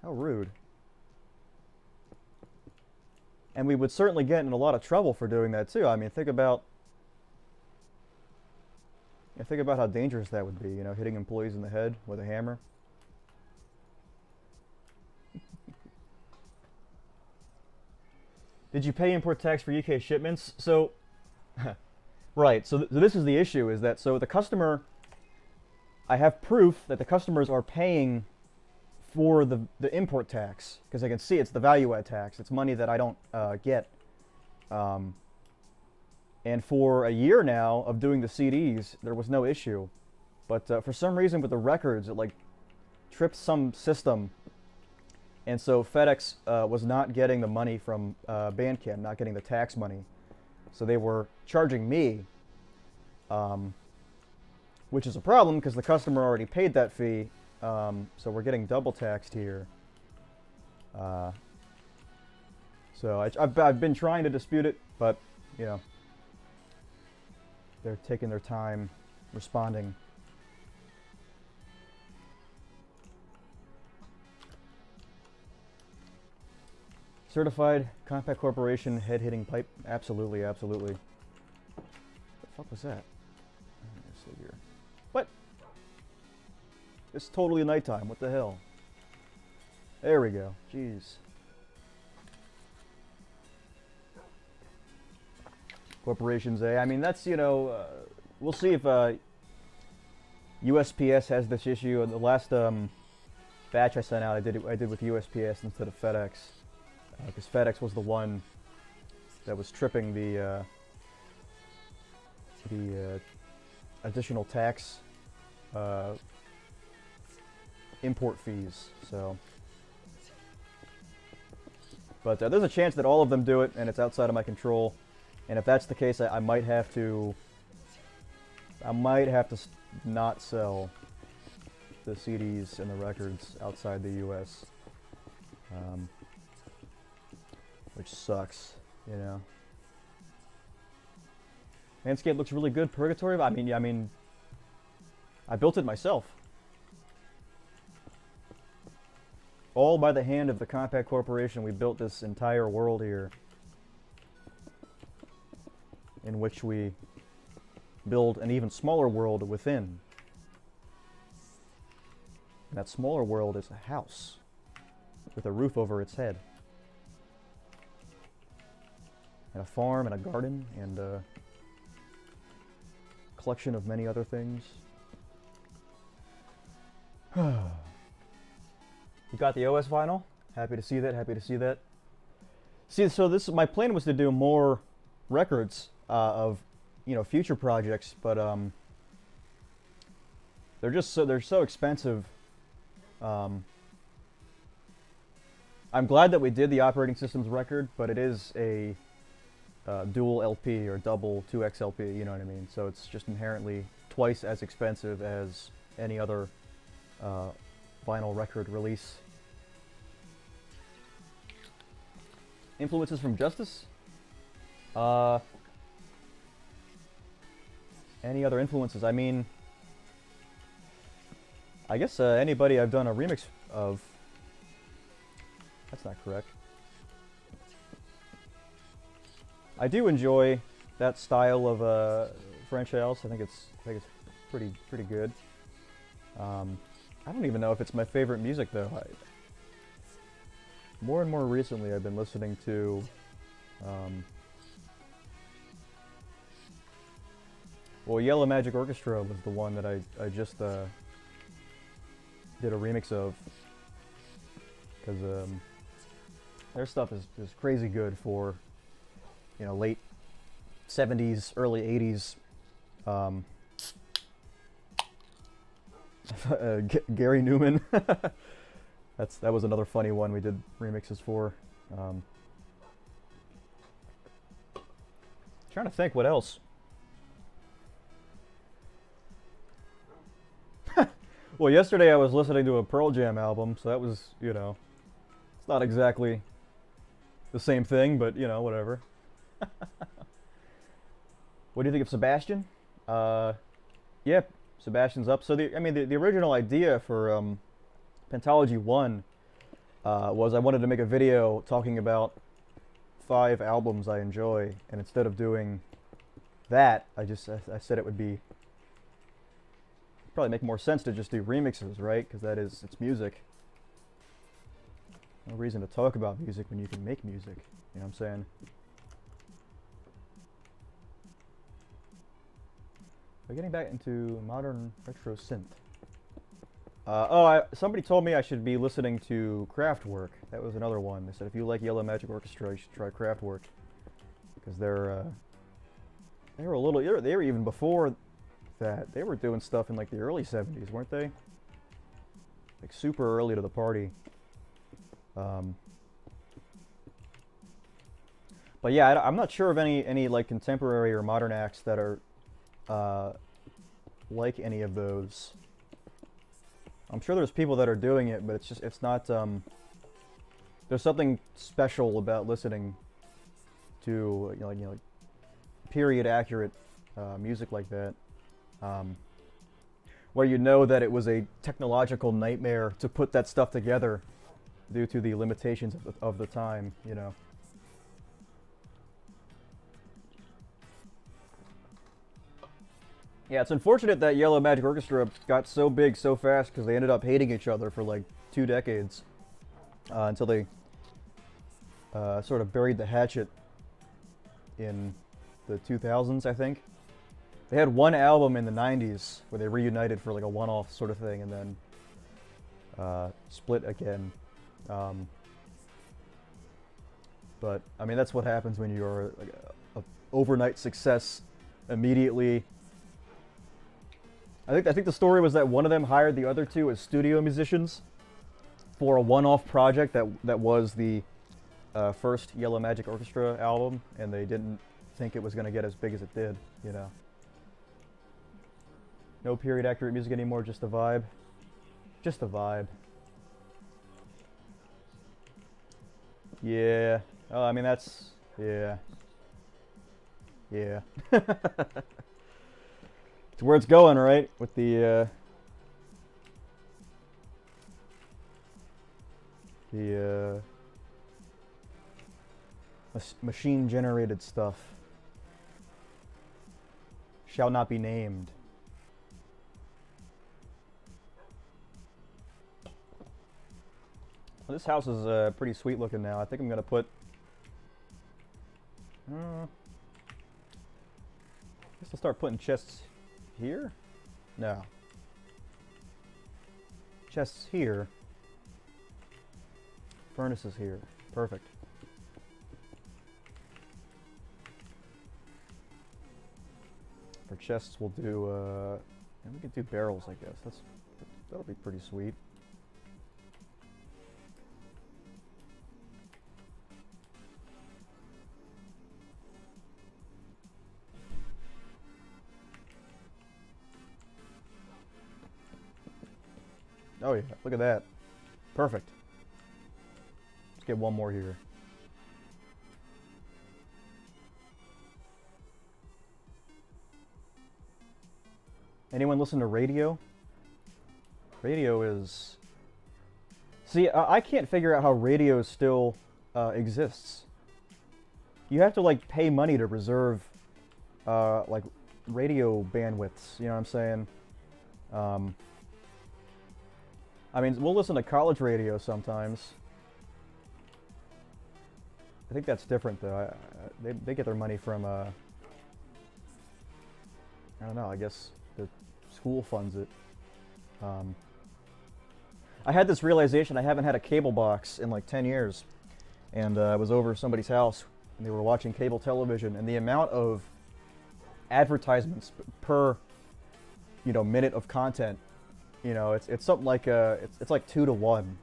How rude. And we would certainly get in a lot of trouble for doing that too. I mean, think about how dangerous that would be, you know, hitting employees in the head with a hammer. Did you pay import tax for UK shipments? So, right, so this is the issue, is that, so the customer, I have proof that the customers are paying for the import tax, because I can see it's the value add tax. It's money that I don't get. And for a year now of doing the CDs, there was no issue. But for some reason with the records, it like tripped some system. And so FedEx was not getting the money from Bandcamp, not getting the tax money. So they were charging me, which is a problem because the customer already paid that fee. So we're getting double taxed here. So I've been trying to dispute it, but, you know, they're taking their time responding. Certified Compact Corporation head-hitting pipe. Absolutely, absolutely. What the fuck was that? Let's see here. What? It's totally nighttime. What the hell? There we go. Jeez. Corporations, I mean, that's, you know, we'll see if USPS has this issue. The last batch I sent out, I did with USPS instead of FedEx, because FedEx was the one that was tripping the additional tax import fees. So, but there's a chance that all of them do it, and it's outside of my control. And if that's the case, I might have to not sell the CDs and the records outside the U.S., which sucks, you know. Landscape looks really good. Purgatory. I mean, I built it myself, all by the hand of the Compact Corporation. We built this entire world here, in which we build an even smaller world within. And that smaller world is a house with a roof over its head, and a farm and a garden and a collection of many other things. You got the OS vinyl? Happy to see that, happy to see that. See, so my plan was to do more records of, future projects, but they're so expensive. I'm glad that we did the operating systems record, but it is a dual LP or double 2X LP, you know what I mean? So it's just inherently twice as expensive as any other vinyl record release. Influences from Justice? Any other influences? I mean, I guess anybody I've done a remix of. That's not correct. I do enjoy that style of French house. I think it's pretty good. I don't even know if it's my favorite music though. More and more recently, I've been listening to well, Yellow Magic Orchestra was the one that I just did a remix of, because their stuff is crazy good for late 70s, early 80s. Gary Newman. That was another funny one we did remixes for. Trying to think what else. Well, yesterday I was listening to a Pearl Jam album, so that was, it's not exactly the same thing, but whatever. What do you think of Sebastian? Yeah, Sebastian's up. So the original idea for Pentology 1 was I wanted to make a video talking about 5 albums I enjoy, and instead of doing that, I said it would be probably make more sense to just do remixes, right? Because it's music. No reason to talk about music when you can make music. You know what I'm saying? We're getting back into modern retro synth. Somebody told me I should be listening to Kraftwerk. That was another one. They said if you like Yellow Magic Orchestra, you should try Kraftwerk, because they were even before that. They were doing stuff in like the early 70s, weren't they? Like super early to the party. But yeah, I'm not sure of any like contemporary or modern acts that are like any of those. I'm sure there's people that are doing it, but it's not. There's something special about listening to like period accurate music like that, where you know that it was a technological nightmare to put that stuff together due to the limitations of the time, Yeah, it's unfortunate that Yellow Magic Orchestra got so big so fast, because they ended up hating each other for like 2 decades until they sort of buried the hatchet in the 2000s, I think. They had one album in the 90s where they reunited for like a one-off sort of thing, and then split again. But I mean, that's what happens when you're like a overnight success immediately. I think the story was that one of them hired the other 2 as studio musicians for a one-off project that was the first Yellow Magic Orchestra album, and they didn't think it was going to get as big as it did, No period accurate music anymore, just the vibe. Just the vibe. Yeah. Oh, I mean, that's... Yeah. Yeah. It's where it's going, right? With the machine-generated stuff. Shall not be named. Well, this house is pretty sweet looking now. I think I'm gonna put. I guess I'll start putting chests here. No. Chests here. furnaces here. Perfect. For chests, we'll do, and we could do barrels, I guess. That'll be pretty sweet. Oh yeah, look at that. Perfect. Let's get one more here. Anyone listen to radio? Radio is... See, I can't figure out how radio still exists. You have to like pay money to reserve like radio bandwidths, you know what I'm saying? I mean, we'll listen to college radio sometimes. I think that's different though. They get their money from, I don't know, I guess the school funds it. I had this realization, I haven't had a cable box in like 10 years. And I was over somebody's house and they were watching cable television, and the amount of advertisements per, you know, minute of content, you know, it's something like it's like 2 to 1.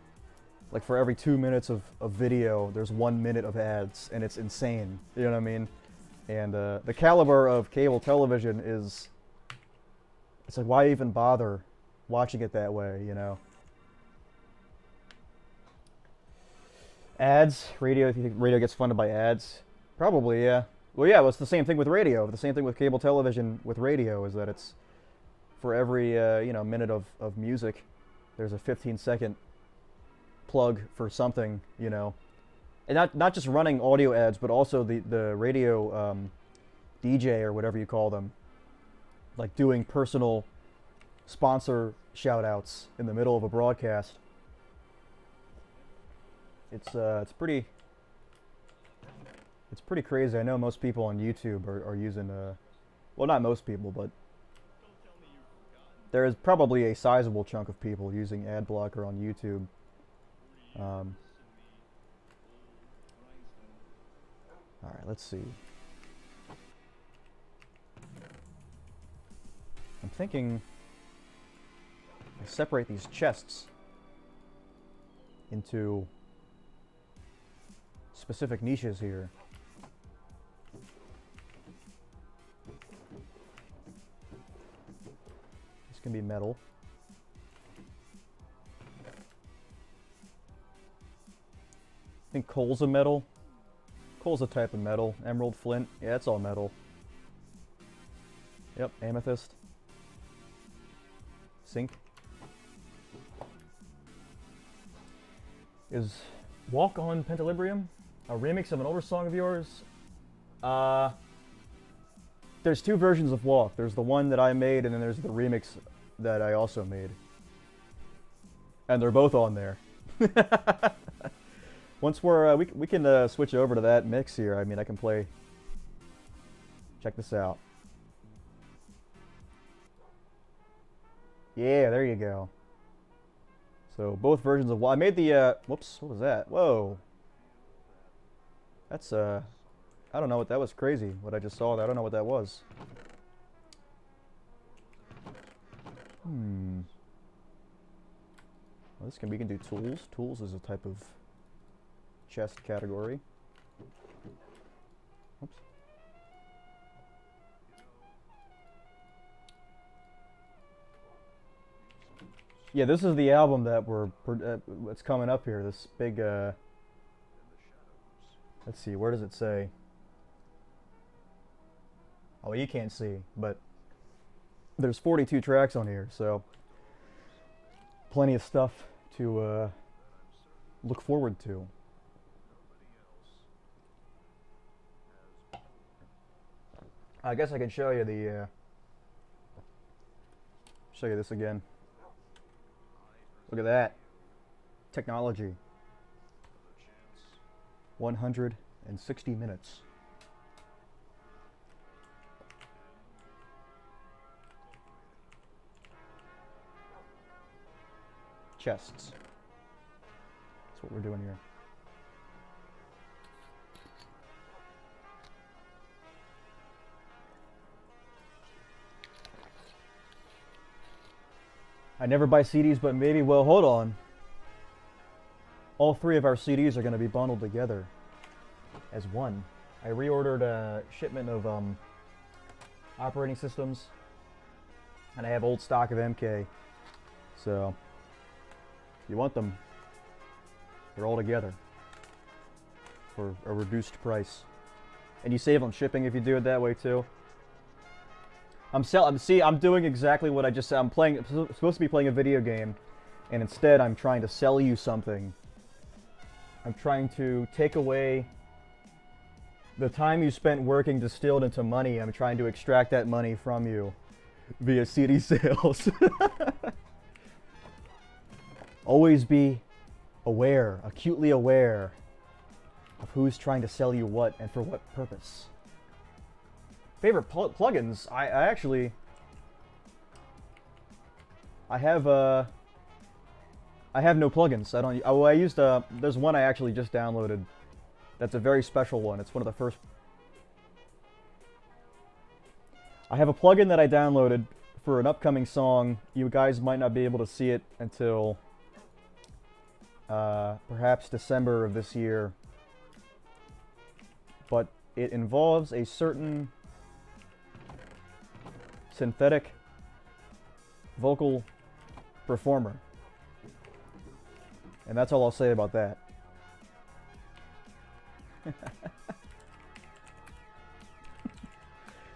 Like for every 2 minutes of video, there's 1 minute of ads, and it's insane. You know what I mean? And the caliber of cable television is, it's like, why even bother watching it that way, you know? Ads, radio, if you think radio gets funded by ads? Probably, yeah. Well, yeah, well, it's the same thing with radio. The same thing with cable television with radio is that it's, for every, you know, minute of music, there's a 15-second plug for something, you know. And not just running audio ads, but also the radio DJ or whatever you call them, like doing personal sponsor shout-outs in the middle of a broadcast. It's pretty crazy. I know most people on YouTube are using, well, not most people, but there is probably a sizable chunk of people using ad blocker on YouTube. All right, let's see. I'm thinking I separate these chests into specific niches here. This can be metal. I think coal's a metal. Coal's a type of metal. Emerald, flint, yeah, it's all metal. Yep, amethyst. Zinc. Is Walk on Pentalibrium a remix of an older song of yours? There's two versions of Walk. There's the one that I made, and then there's the remix that I also made. And they're both on there. Once we're, we can switch over to that mix here. I mean, I can play. Check this out. Yeah, there you go. So both versions of, I made the, whoops, what was that? Whoa. That's, I don't know what that was. Crazy what I just saw. I don't know what that was. Well, this can, we can do tools. Tools is a type of chest category. Oops. Yeah, this is the album that we're what's coming up here. This big. Let's see. Where does it say? Oh, you can't see, but there's 42 tracks on here, so plenty of stuff to look forward to. I guess I can show you the show you this again. Look at that technology. 160 minutes. Chests. That's what we're doing here. I never buy CDs, but maybe. Well, hold on. All 3 of our CDs are going to be bundled together as one. I reordered a shipment of operating systems, and I have old stock of MK. So, if you want them, they're all together for a reduced price. And you save on shipping if you do it that way too. I'm doing exactly what I just said. I'm supposed to be playing a video game, and instead I'm trying to sell you something. I'm trying to take away the time you spent working distilled into money. I'm trying to extract that money from you via CD sales. Always be aware, acutely aware of who's trying to sell you what and for what purpose. Favorite plugins? I actually have no plugins. I used there's one I actually just downloaded. That's a very special one. It's one of the first. I have a plugin that I downloaded for an upcoming song. You guys might not be able to see it until perhaps December of this year. But it involves a certain synthetic vocal performer. And that's all I'll say about that.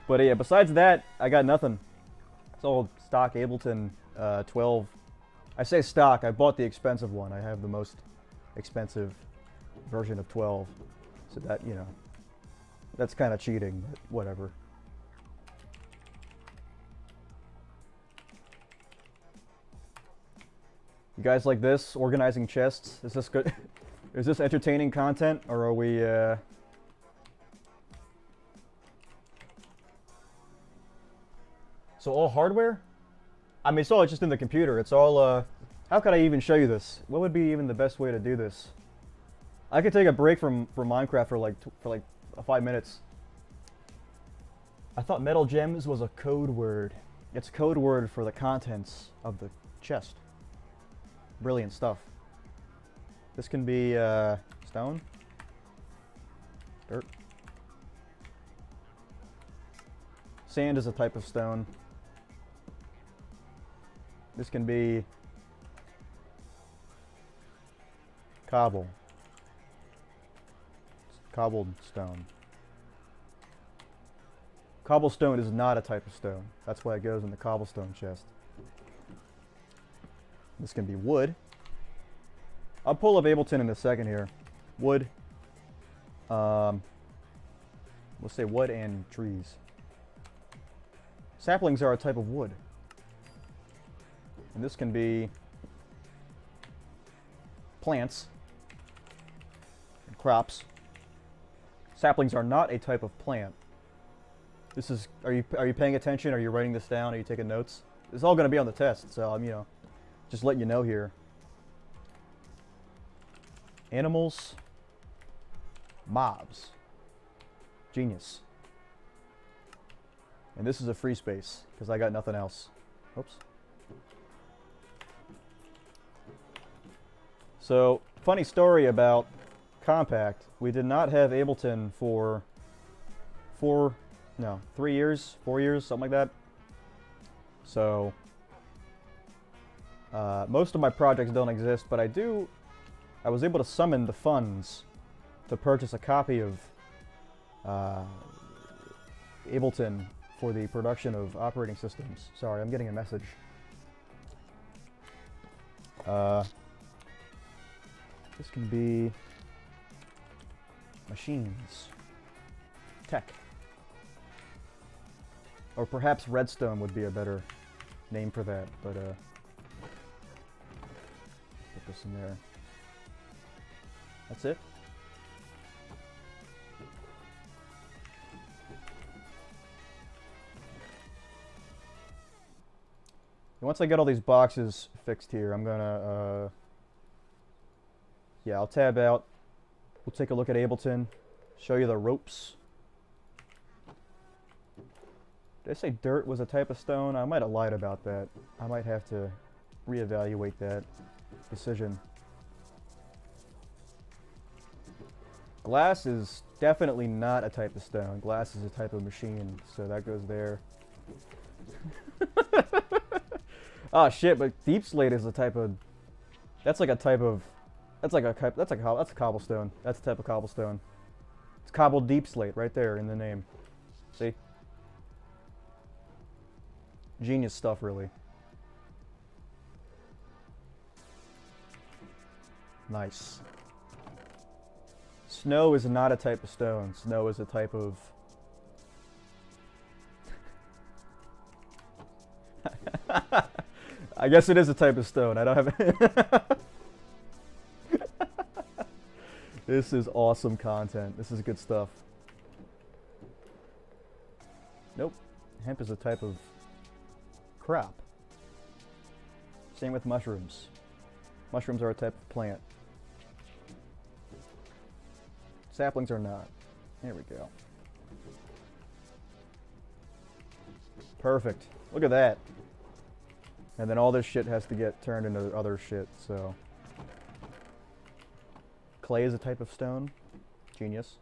But yeah, besides that, I got nothing. It's all stock Ableton 12. I say stock, I bought the expensive one. I have the most expensive version of 12. So that, you know, that's kind of cheating, but whatever. You guys like this? Organizing chests? Is this good? Is this entertaining content, or are we, So all hardware? I mean, it's all just in the computer. It's all, how could I even show you this? What would be even the best way to do this? I could take a break from Minecraft for like 5 minutes. I thought Metal Gems was a code word. It's a code word for the contents of the chest. Brilliant stuff. This can be stone, dirt. Sand is a type of stone. This can be cobble. Cobbled stone. Cobblestone is not a type of stone. That's why it goes in the cobblestone chest. This can be wood. I'll pull up Ableton in a second here. Wood. Let's say wood and trees. Saplings are a type of wood. And this can be plants and crops. Saplings are not a type of plant. This is, are you paying attention? Are you writing this down? Are you taking notes? It's all going to be on the test, so I'm, you know, just letting you know here. Animals, mobs, genius. And this is a free space, because I got nothing else. Oops. So, funny story about COMPAKT. We did not have Ableton for 3 years, 4 years, something like that. So, most of my projects don't exist, but I was able to summon the funds to purchase a copy of Ableton for the production of operating systems. Sorry, I'm getting a message. This can be machines, tech, or perhaps redstone would be a better name for that, but put this in there. That's it. And once I get all these boxes fixed here, I'm gonna, yeah, I'll tab out. We'll take a look at Ableton, show you the ropes. Did I say dirt was a type of stone? I might have lied about that. I might have to reevaluate that decision. Glass is definitely not a type of stone. Glass is a type of machine, so that goes there. Oh shit! But deep slate is a type of. That's like a type of. That's a cobblestone. That's a type of cobblestone. It's cobbled deep slate right there in the name. See? Genius stuff, really. Nice. Snow is not a type of stone. Snow is a type of... I guess it is a type of stone. I don't have... This is awesome content. This is good stuff. Nope. Hemp is a type of crop. Same with mushrooms. Mushrooms are a type of plant. Saplings are not. Here we go. Perfect. Look at that. And then all this shit has to get turned into other shit, so... Clay is a type of stone. Genius.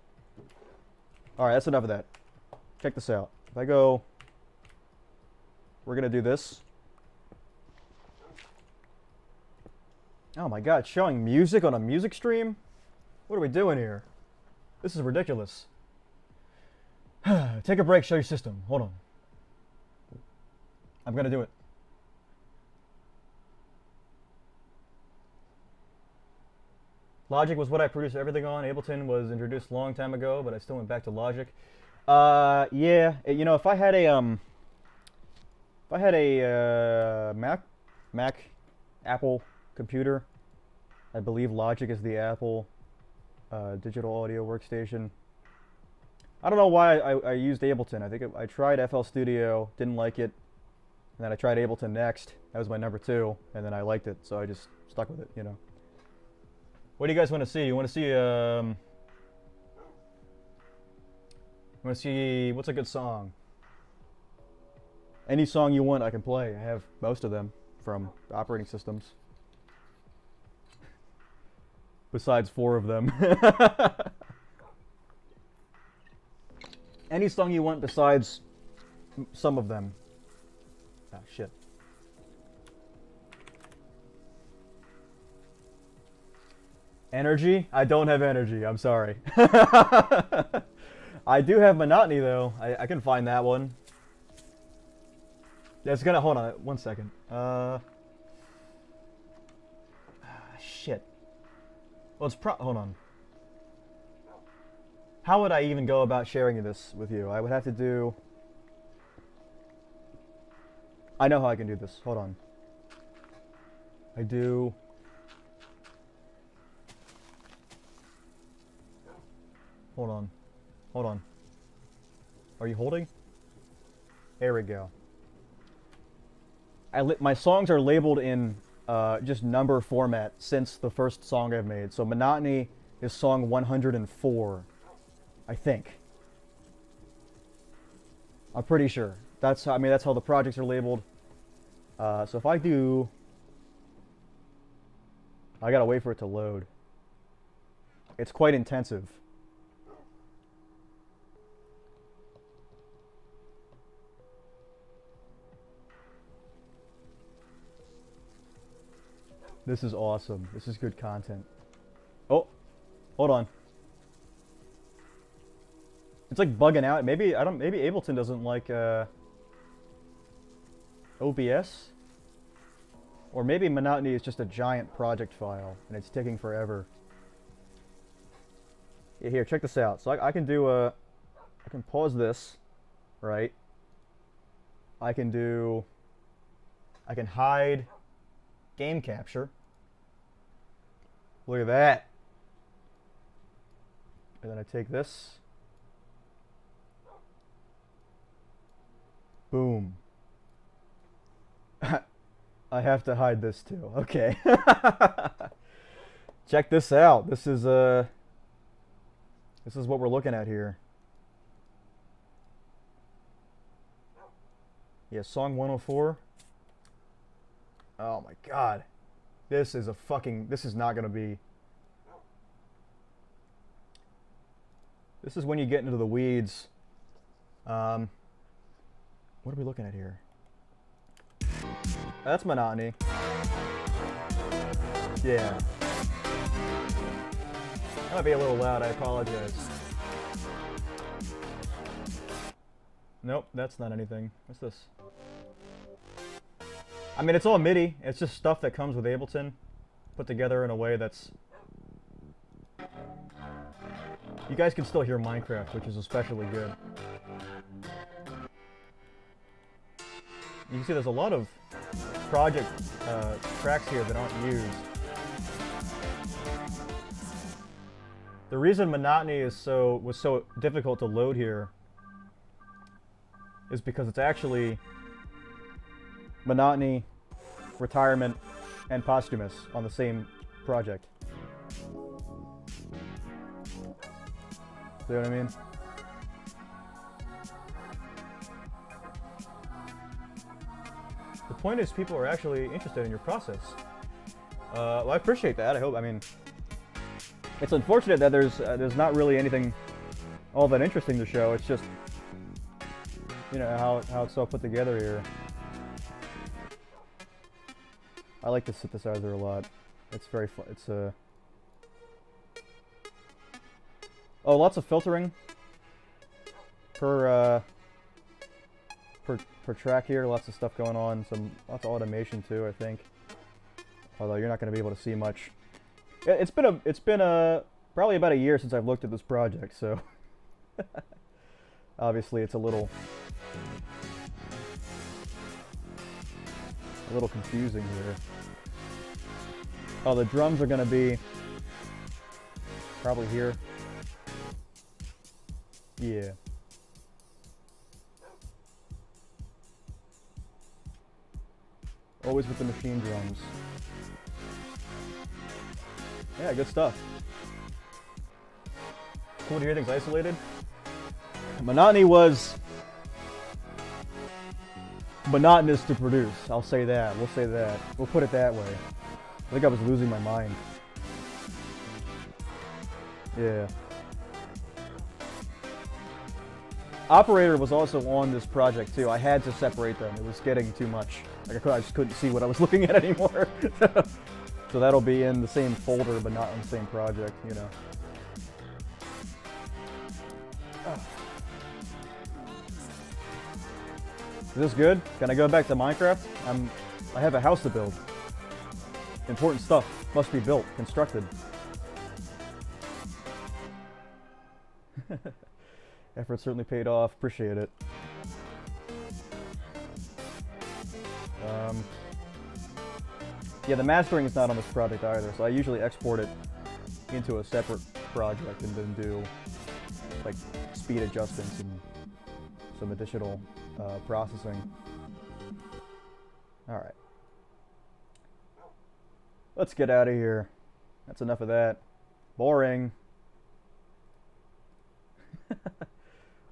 Alright, that's enough of that. Check this out. If I go... We're gonna do this. Oh my god, showing music on a music stream? What are we doing here? This is ridiculous. Take a break, show your system. Hold on. I'm gonna do it. Logic was what I produced everything on. Ableton was introduced a long time ago, but I still went back to Logic. Yeah, you know, if I had a Mac Apple computer, I believe Logic is the Apple digital audio workstation. I don't know why I used Ableton. I think I tried FL Studio, didn't like it, and then I tried Ableton next. That was my number 2, and then I liked it, so I just stuck with it, you know. What do you guys want to see? You want to see, what's a good song? Any song you want, I can play. I have most of them from operating systems. Besides 4 of them. Any song you want besides some of them. Ah, shit. Energy? I don't have energy. I'm sorry. I do have monotony, though. I can find that one. That's gonna... Hold on 1 second. Shit. Well, it's hold on. How would I even go about sharing this with you? I would have to do... I know how I can do this. Hold on. I do... Hold on. Hold on. Are you holding? There we go. My songs are labeled in just number format since the first song I've made. So Monotony is song 104, I think. I'm pretty sure. That's how, I mean, that's how the projects are labeled. So if I do... I gotta wait for it to load. It's quite intensive. This is awesome. This is good content. Oh, hold on. It's like bugging out. Maybe maybe Ableton doesn't like OBS, or maybe Monotony is just a giant project file and it's taking forever. Yeah, here, check this out. So I can do I can pause this, right? I can hide game capture. Look at that. And then I take this. Boom. I have to hide this too. Okay. Check this out. This is what we're looking at here. Yeah, song 104. Oh my god. This is a fucking... This is not gonna be... This is when you get into the weeds. What are we looking at here? That's monotony. Yeah. That might be a little loud, I apologize. Nope, that's not anything. What's this? I mean, it's all MIDI. It's just stuff that comes with Ableton, put together in a way that's... You guys can still hear Minecraft, which is especially good. You can see there's a lot of project tracks here that aren't used. The reason monotony was so difficult to load here is because it's actually monotony, retirement, and posthumous on the same project. See what I mean? The point is, people are actually interested in your process. Well, I appreciate that. I mean, it's unfortunate that there's not really anything all that interesting to show. It's just, you know, how it's all put together here. I like the synthesizer a lot. It's very fun. It's oh, lots of filtering per track here. Lots of stuff going on. Lots of automation too, I think. Although you're not going to be able to see much. It's been probably about a year since I've looked at this project, so obviously it's a little confusing here. Oh, the drums are going to be probably here. Yeah. Always with the machine drums. Yeah, good stuff. Cool to hear things isolated. Monotony was monotonous to produce. I'll say that. We'll say that. We'll put it that way. I think I was losing my mind. Yeah. Operator was also on this project too. I had to separate them. It was getting too much. Like I just couldn't see what I was looking at anymore. So that'll be in the same folder, but not in the same project, you know. Is this good? Can I go back to Minecraft? I have a house to build. Important stuff must be built, constructed. Effort certainly paid off. Appreciate it. Yeah, the mastering is not on this project either, so I usually export it into a separate project and then do like speed adjustments and some additional processing. All right. Let's get out of here. That's enough of that. Boring.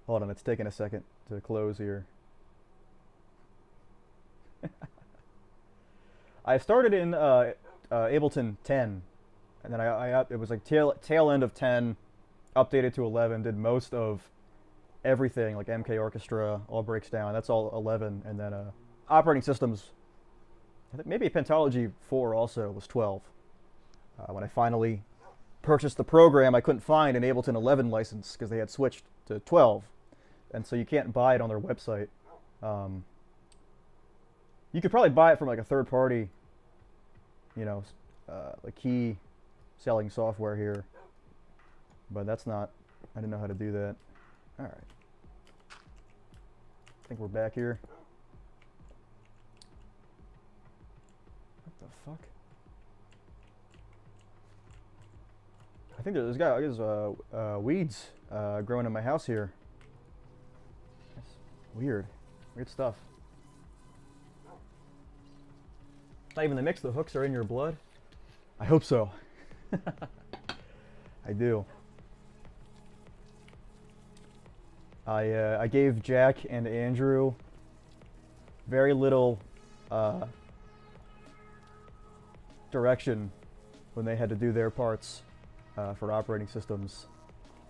Hold on, it's taking a second to close here. I started in Ableton 10, and then it was like tail end of 10, updated to 11, did most of everything, like MK Orchestra, all breaks down. That's all 11, and then operating systems, I think maybe Pentology 4 also was 12. When I finally purchased the program, I couldn't find an Ableton 11 license because they had switched to 12, and so you can't buy it on their website. You could probably buy it from like a third party, you know, like key selling software here, but that's not, I didn't know how to do that. All right. I think we're back here. What the fuck? I think there's weeds growing in my house here. That's weird. Weird stuff. Not even the mix, the hooks are in your blood? I hope so. I do. I gave Jack and Andrew very little direction when they had to do their parts for operating systems.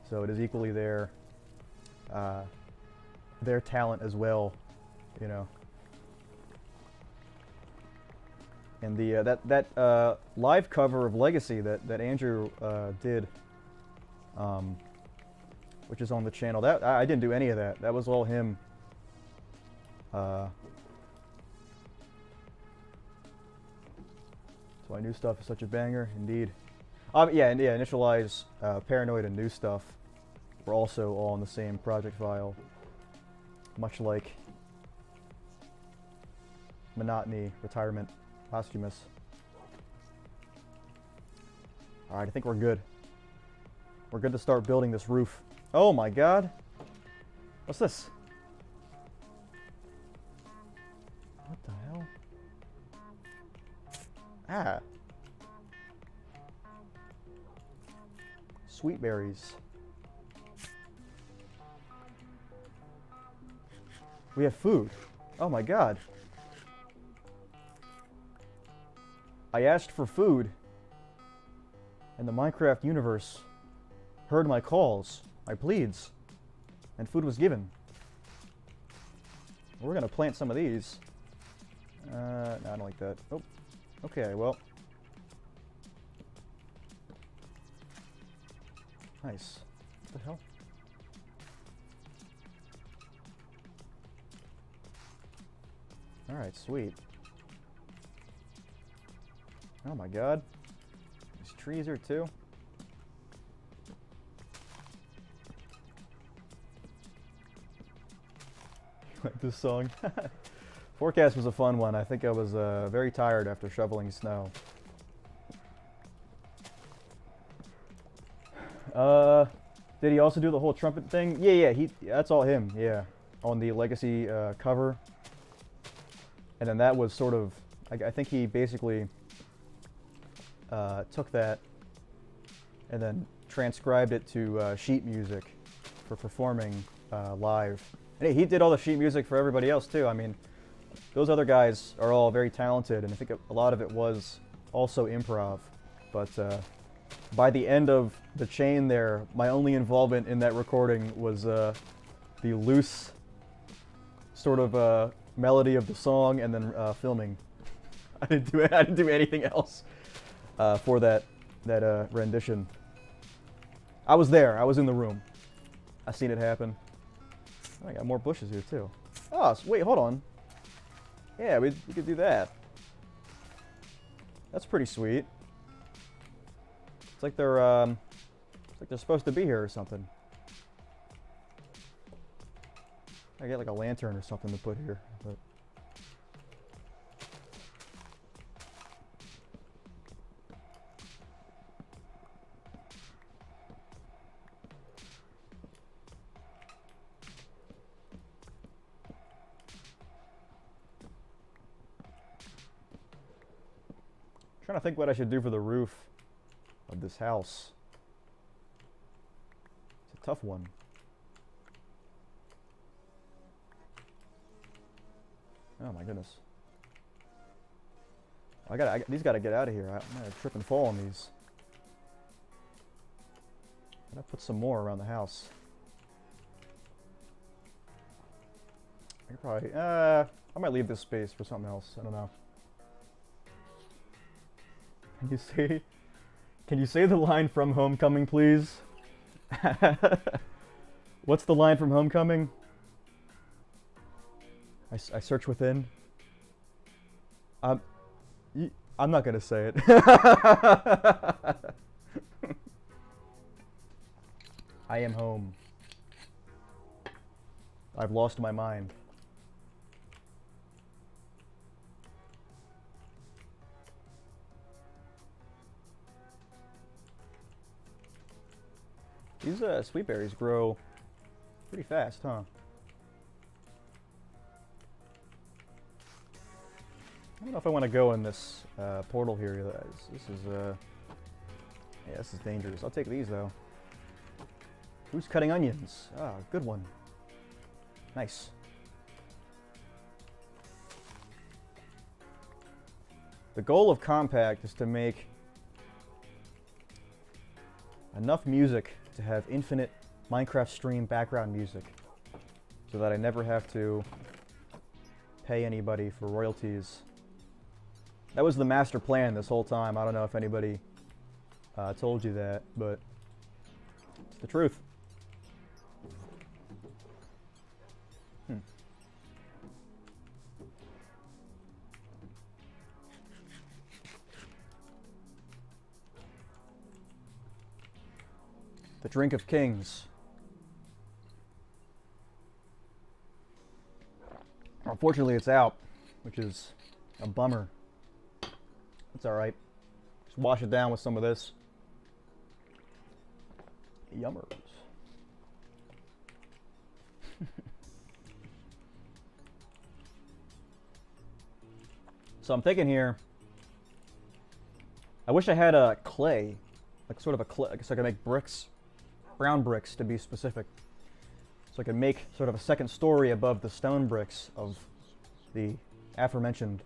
So it is equally their talent as well, you know. And the that live cover of Legacy that Andrew did, which is on the channel, that I didn't do any of that. That was all him. So my new stuff is such a banger, indeed. Yeah, and yeah, Initialize, Paranoid, and New Stuff were also all in the same project file, much like Monotony, Retirement, Posthumous. Alright, I think we're good. We're good to start building this roof. Oh my god! What's this? What the hell? Ah! Sweet berries. We have food. Oh my god. I asked for food, and the Minecraft universe heard my calls, my pleads, and food was given. We're gonna plant some of these. No, I don't like that. Oh, okay, well. Nice. What the hell? Alright, sweet. Oh my god. These trees are too. Like this song. Forecast was a fun one. I think I was very tired after shoveling snow. Did he also do the whole trumpet thing? Yeah, that's all him, yeah. On the Legacy cover. And then that was sort of, I think he basically took that and then transcribed it to sheet music for performing live. And hey, he did all the sheet music for everybody else too. I mean, those other guys are all very talented, and I think a lot of it was also improv. But by the end of the chain there, my only involvement in that recording was the loose sort of melody of the song, and then filming. I didn't do anything else for that rendition. I was there. I was in the room. I seen it happen. Oh, I got more bushes here too. Oh, so wait, hold on. Yeah, we could do that. That's pretty sweet. It's like they're supposed to be here or something. I get like a lantern or something to put here, but. Trying to think what I should do for the roof of this house. It's a tough one. Oh my goodness. These gotta get out of here. I'm gonna trip and fall on these. I'm gonna put some more around the house. I could probably, I might leave this space for something else. I don't know. Can you say the line from Homecoming, please? What's the line from Homecoming? I search within. I'm not gonna say it. I am home. I've lost my mind. These sweet berries grow pretty fast, huh? I don't know if I want to go in this portal here. This is yeah, this is dangerous. I'll take these though. Who's cutting onions? Ah, good one. Nice. The goal of COMPAKT is to make enough music to have infinite Minecraft stream background music so that I never have to pay anybody for royalties. That was the master plan this whole time. I don't know if anybody told you that, but it's the truth. The drink of kings. Unfortunately, it's out, which is a bummer. It's alright. Just wash it down with some of this. Yummers. So I'm thinking here, I wish I had a clay, like sort of a clay, so I could make bricks. Brown bricks to be specific, so I can make sort of a second story above the stone bricks of the aforementioned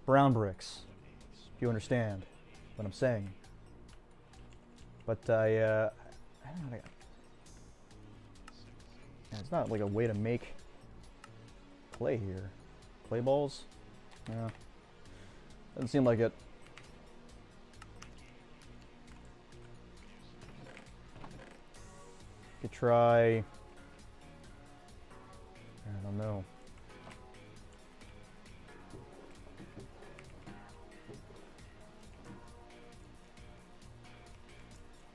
brown bricks, if you understand what I'm saying. But I don't know, it's not like a way to make clay here. Clay balls? Yeah, doesn't seem like it. Could try, I don't know.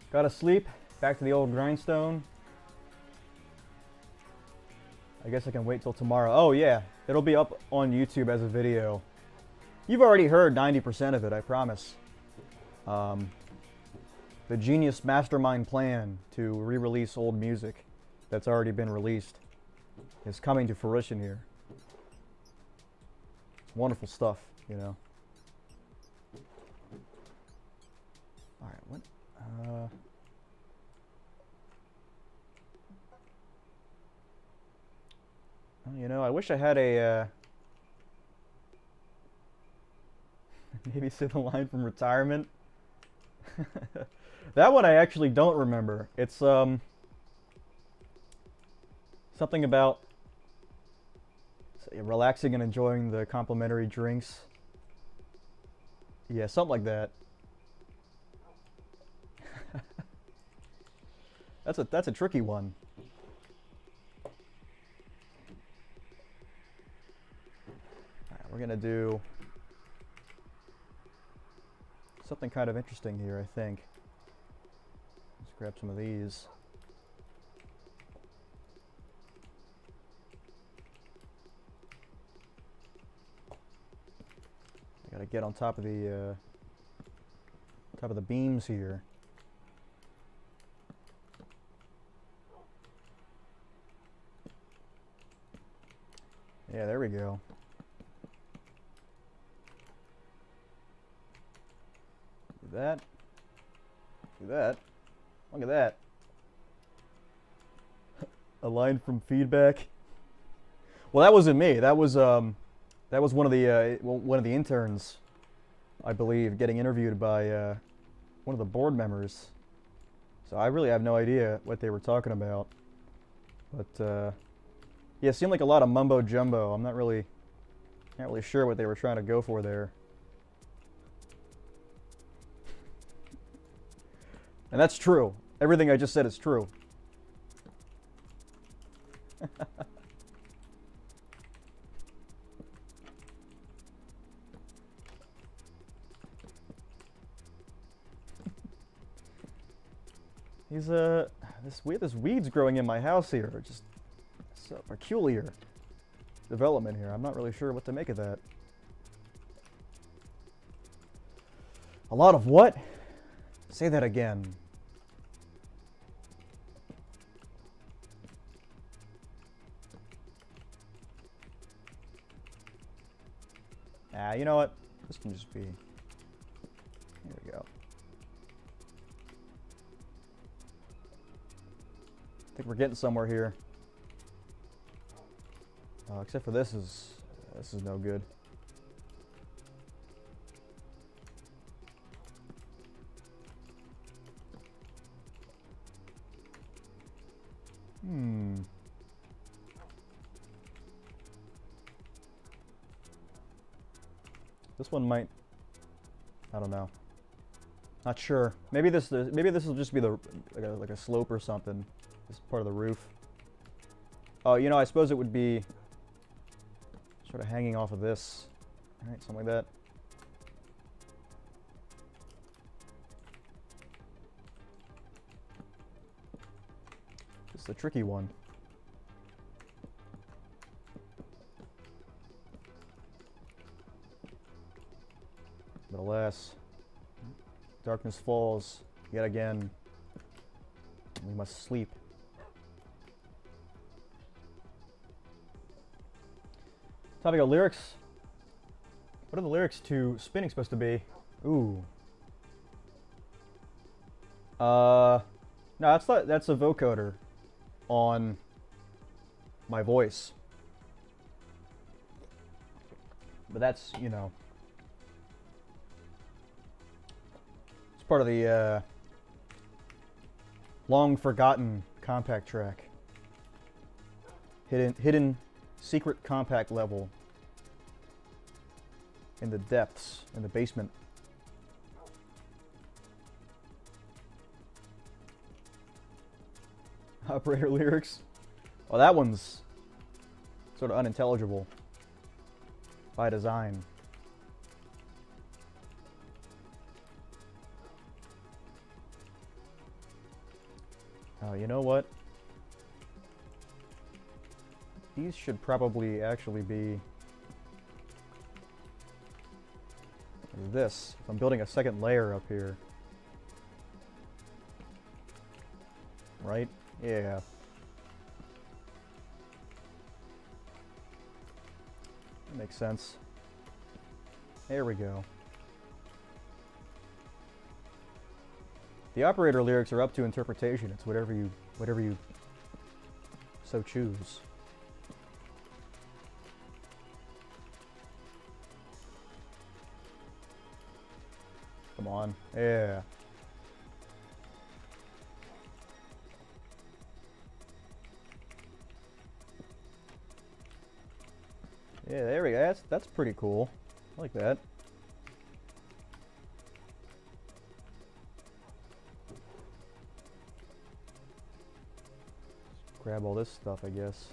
Gotta sleep, back to the old grindstone. I guess I can wait till tomorrow. Oh yeah, it'll be up on YouTube as a video. You've already heard 90% of it, I promise. The genius mastermind plan to re-release old music that's already been released is coming to fruition here. Wonderful stuff, you know. Alright, what? Well, you know, I wish I had a maybe say the line from Retirement. That one I actually don't remember. It's something about relaxing and enjoying the complimentary drinks. Yeah, something like that. That's a tricky one. Alright, we're gonna do something kind of interesting here, I think. Let's grab some of these. I gotta get on top of the beams here. Yeah, there we go. Do that. Do that. Look at that. A line from feedback. Well, that wasn't me. That was one of the interns, I believe, getting interviewed by one of the board members. So I really have no idea what they were talking about. But yeah, it seemed like a lot of mumbo jumbo. I'm not really sure what they were trying to go for there. And that's true. Everything I just said is true. He's this weeds growing in my house here. Just so peculiar development here. I'm not really sure what to make of that. A lot of what? Say that again. You know what? This can just be... Here we go. I think we're getting somewhere here. Except for this is no good. This one might, I don't know. Not sure. Maybe this will just be the like a slope or something. This part of the roof. Oh, you know, I suppose it would be sort of hanging off of this. All right, something like that. It's the tricky one. But alas, darkness falls yet again. We must sleep. Topic of lyrics. What are the lyrics to Spinning supposed to be? Ooh. No, that's a vocoder on my voice. But that's, you know, it's part of the long forgotten compact track. Hidden secret compact level in the depths, in the basement. Operator lyrics. Oh, that one's sort of unintelligible by design. Oh, you know what? These should probably actually be this. If I'm building a second layer up here. Right? Yeah. That makes sense. There we go. The operator lyrics are up to interpretation. It's whatever you so choose. Come on. Yeah. Yeah, there we go. That's pretty cool. I like that. Grab all this stuff, I guess.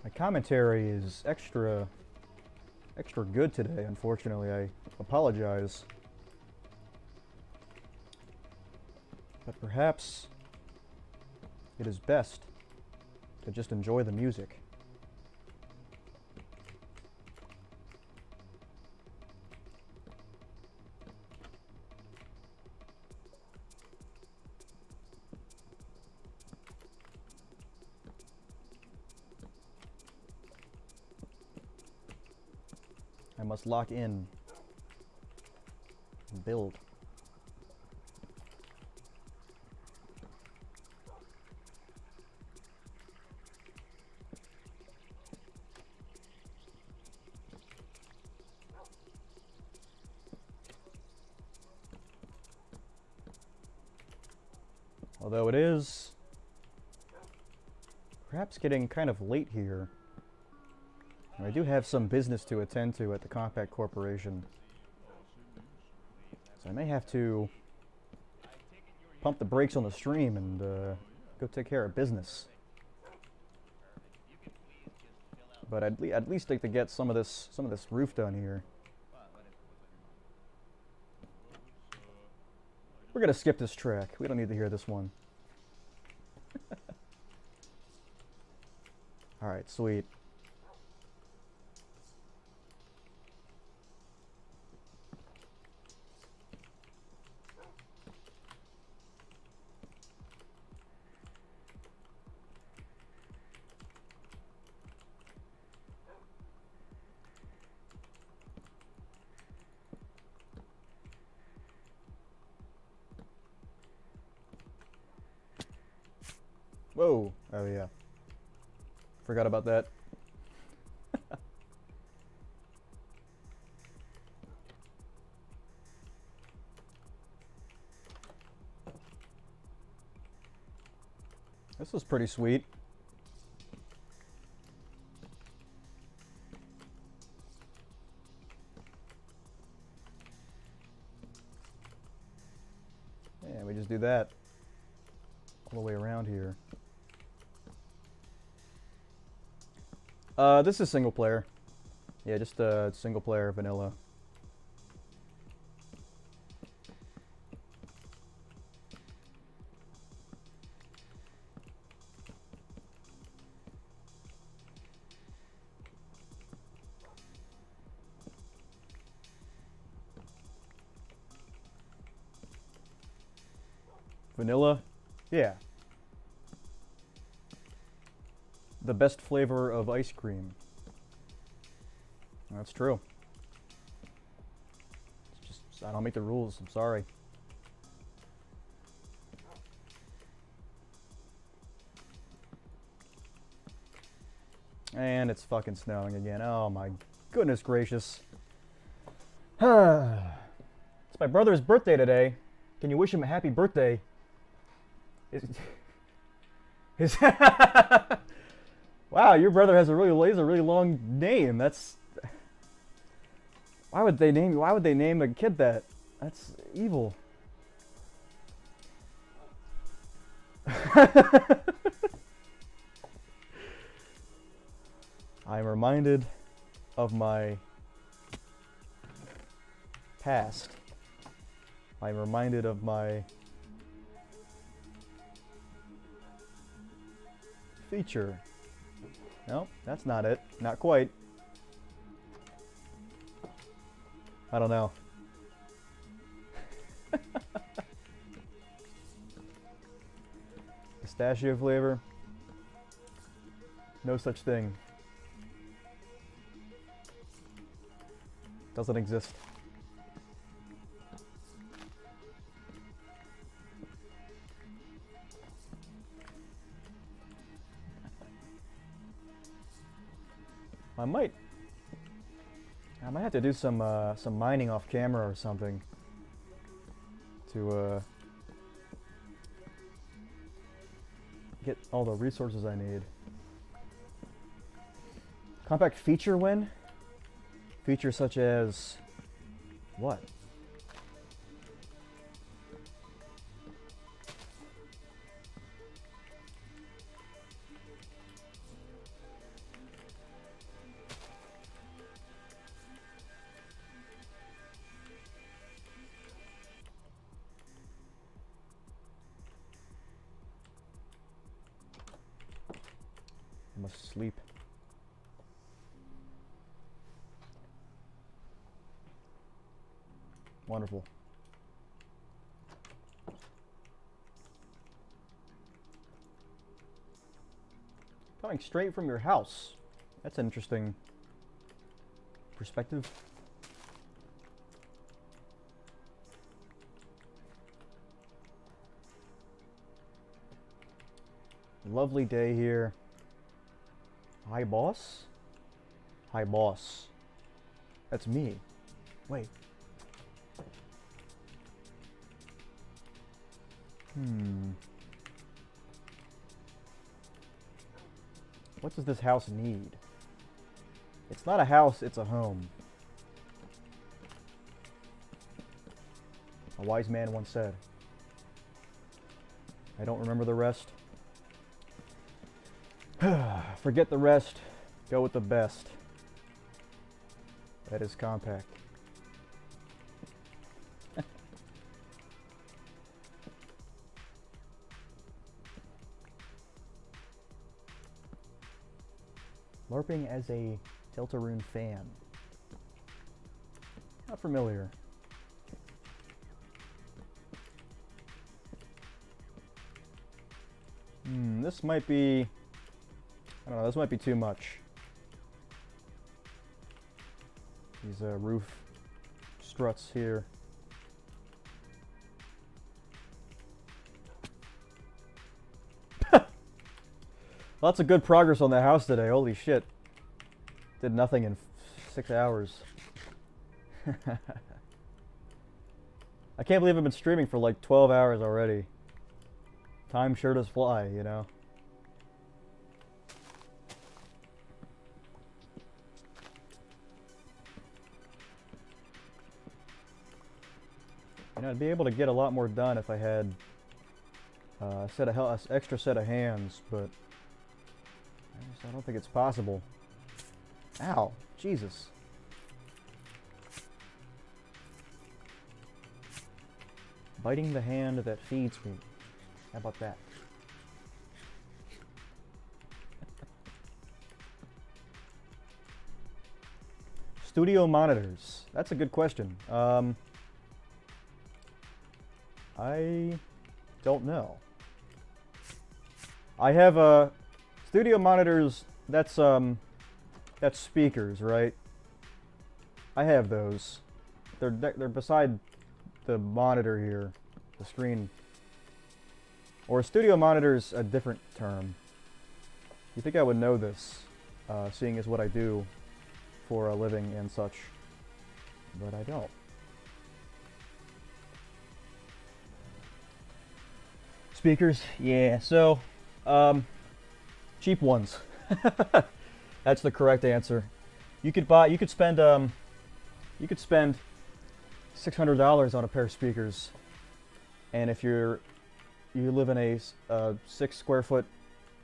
My commentary is extra good today, unfortunately. I apologize. But perhaps it is best to just enjoy the music. I must lock in and build. Although it is perhaps getting kind of late here. I do have some business to attend to at the COMPAKT Corporation. So I may have to pump the brakes on the stream and go take care of business. But I'd at least like to get some of this roof done here. We're gonna skip this track. We don't need to hear this one. Alright, sweet. Whoa! Oh yeah. Forgot about that. This was pretty sweet. Yeah, we just do that all the way around here. This is single player. Yeah, just single player vanilla. Vanilla? Yeah. The best flavor of ice cream. That's true. It's just, I don't make the rules, I'm sorry. And it's fucking snowing again. Oh my goodness gracious. It's my brother's birthday today. Can you wish him a happy birthday? Wow, your brother has a really long name. That's why would they name a kid that? That's evil. I'm reminded of my past. I'm reminded of my feature. No, that's not it. Not quite. I don't know. Pistachio flavor? No such thing. Doesn't exist. I might have to do some mining off camera or something to get all the resources I need. Compact feature win? Features such as what? I must sleep. Wonderful. Coming straight from your house. That's an interesting perspective. Lovely day here. Hi, boss? Hi, boss. That's me. Wait. What does this house need? It's not a house, it's a home. A wise man once said. I don't remember the rest. Forget the rest. Go with the best. That is compact. LARPing as a Deltarune fan. Not familiar. This might be... I don't know, this might be too much. These roof struts here. Lots of good progress on the house today, holy shit. Did nothing in 6 hours. I can't believe I've been streaming for like 12 hours already. Time sure does fly, you know? You know, I'd be able to get a lot more done if I had a extra set of hands, but I don't think it's possible. Ow, Jesus. Biting the hand that feeds me. How about that? Studio monitors. That's a good question. I don't know. I have studio monitors. That's speakers, right? I have those. They're beside the monitor here, the screen. Or studio monitor's a different term. You think I would know this, seeing as what I do for a living and such, but I don't. Speakers, yeah. So, cheap ones. That's the correct answer. You could spend $600 on a pair of speakers, and if you live in a 6 square foot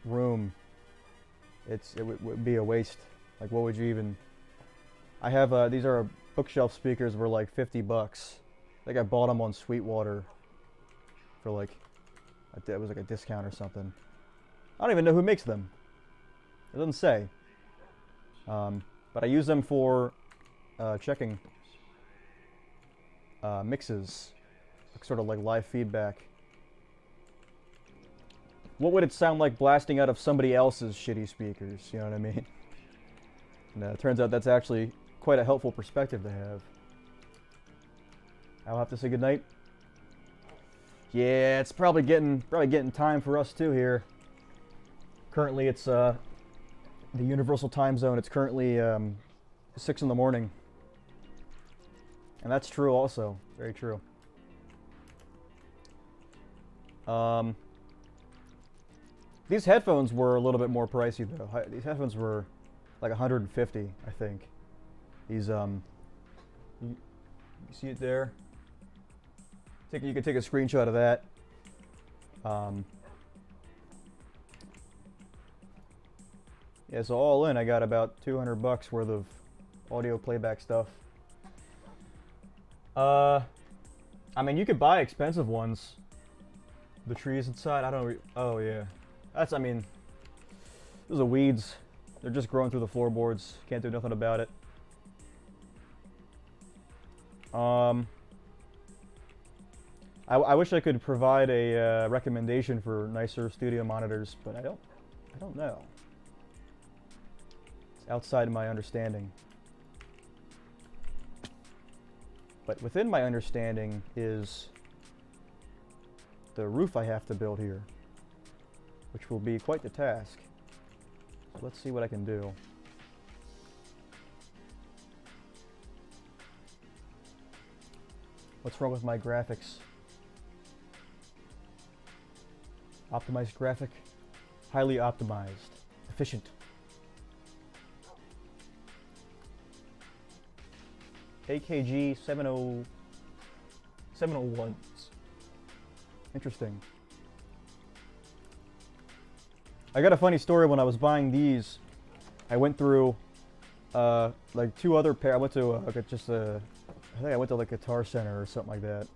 room, it would be a waste. Like, what would you even? I have these are bookshelf speakers, were like $50. I think I bought them on Sweetwater for like it was like a discount or something. I don't even know who makes them. It doesn't say. But I use them for checking mixes, sort of like live feedback. What would it sound like blasting out of somebody else's shitty speakers? You know what I mean? And it turns out that's actually quite a helpful perspective to have. I'll have to say goodnight. Yeah, it's probably getting time for us too here. Currently, it's the Universal Time Zone. It's currently 6 in the morning, and that's true also. Very true. These headphones were a little bit more pricey though. These headphones were like $150, I think. These you see it there? You can take a screenshot of that. Yeah, so all in, I got about $200 worth of audio playback stuff. I mean, you could buy expensive ones. The trees inside, I don't. Oh yeah, I mean, those are weeds. They're just growing through the floorboards. Can't do nothing about it. I wish I could provide a recommendation for nicer studio monitors, but I don't know. It's outside my understanding. But within my understanding is the roof I have to build here, which will be quite the task. So let's see what I can do. What's wrong with my graphics? Optimized graphic, highly optimized, efficient. AKG 701s. Interesting. I got a funny story. When I was buying these, I went through like 2 other pair. I went to I think I went to like Guitar Center or something like that,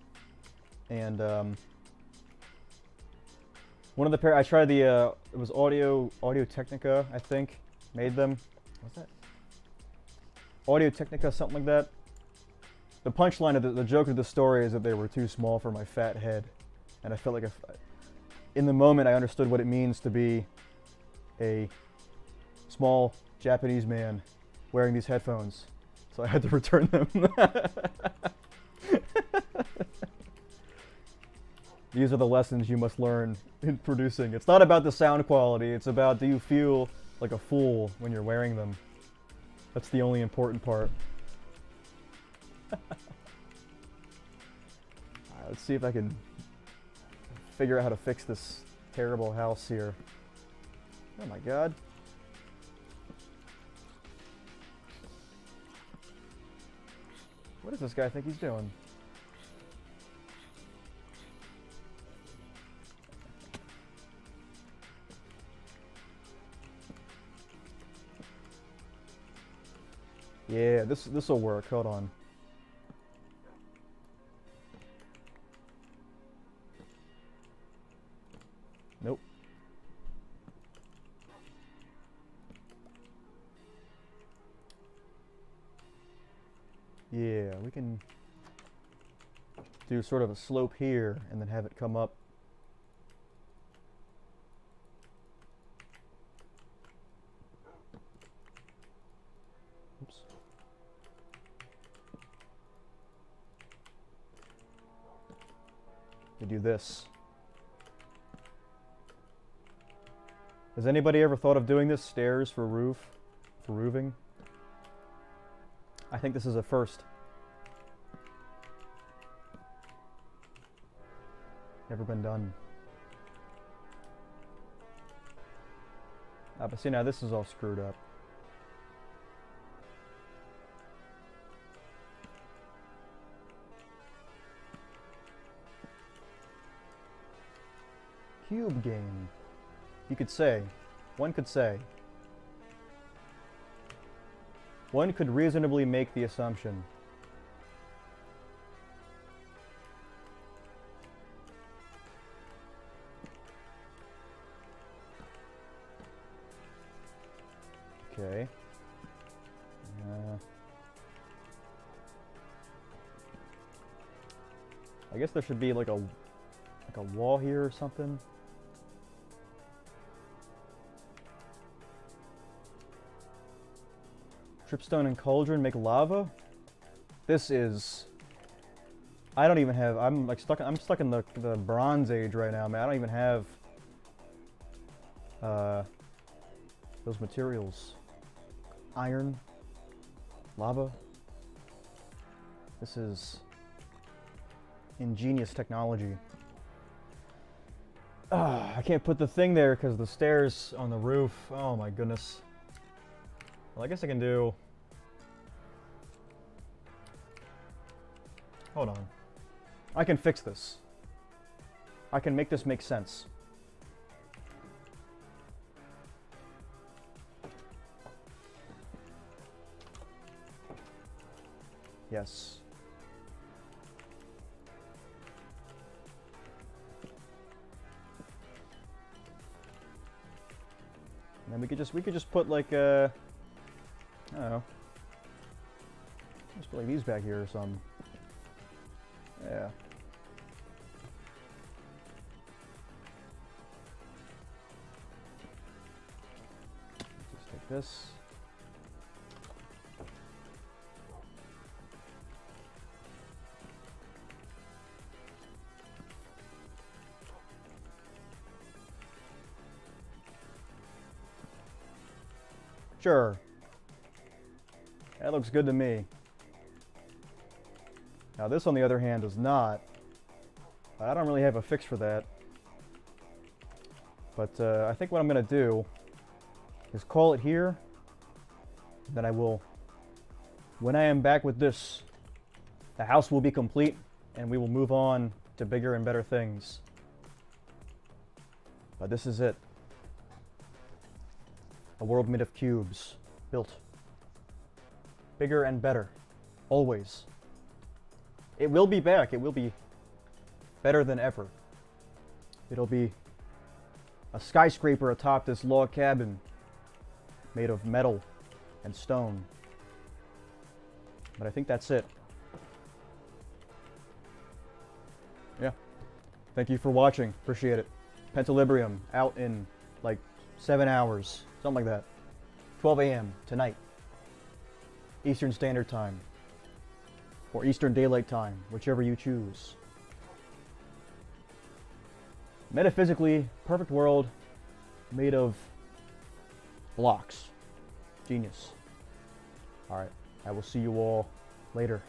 and one of the pair I tried the it was Audio Technica, I think, made them. What's that? Audio Technica, something like that. The punchline of the joke of the story is that they were too small for my fat head, and I felt like in the moment I understood what it means to be a small Japanese man wearing these headphones, so I had to return them. These are the lessons you must learn in producing. It's not about the sound quality, it's about, do you feel like a fool when you're wearing them? That's the only important part. Alright, let's see if I can figure out how to fix this terrible house here. Oh my god. What does this guy think he's doing? Yeah, this'll work. Hold on. Nope. Yeah, we can do sort of a slope here and then have it come up. Oops. We do this. Has anybody ever thought of doing this? Stairs for roofing? I think this is a first. Never been done. But see, now this is all screwed up. Cube game. You could say. One could say. One could reasonably make the assumption. Okay. I guess there should be like a wall here or something. Tripstone and cauldron make lava? This is... I don't even have... I'm stuck in the Bronze Age right now, man. I don't even have those materials. Iron, lava. This is ingenious technology. I can't put the thing there because the stairs on the roof. Oh my goodness. Well, I guess I can do... Hold on. I can fix this. I can make this make sense. Yes. And then we could just put like I don't know. Just put like these back here or something. Yeah. Just take this. Sure. That looks good to me. Now this, on the other hand, does not. I don't really have a fix for that. But I think what I'm going to do is call it here. Then I will, when I am back with this, the house will be complete and we will move on to bigger and better things. But this is it. A world made of cubes, built. Bigger and better, always. It will be back, it will be better than ever. It'll be a skyscraper atop this log cabin made of metal and stone. But I think that's it. Yeah. Thank you for watching, appreciate it. Pentalibrium out in like 7 hours, something like that. 12 a.m. tonight. Eastern Standard Time. Or Eastern Daylight Time, whichever you choose. Metaphysically, perfect world made of blocks. Genius. Alright, I will see you all later.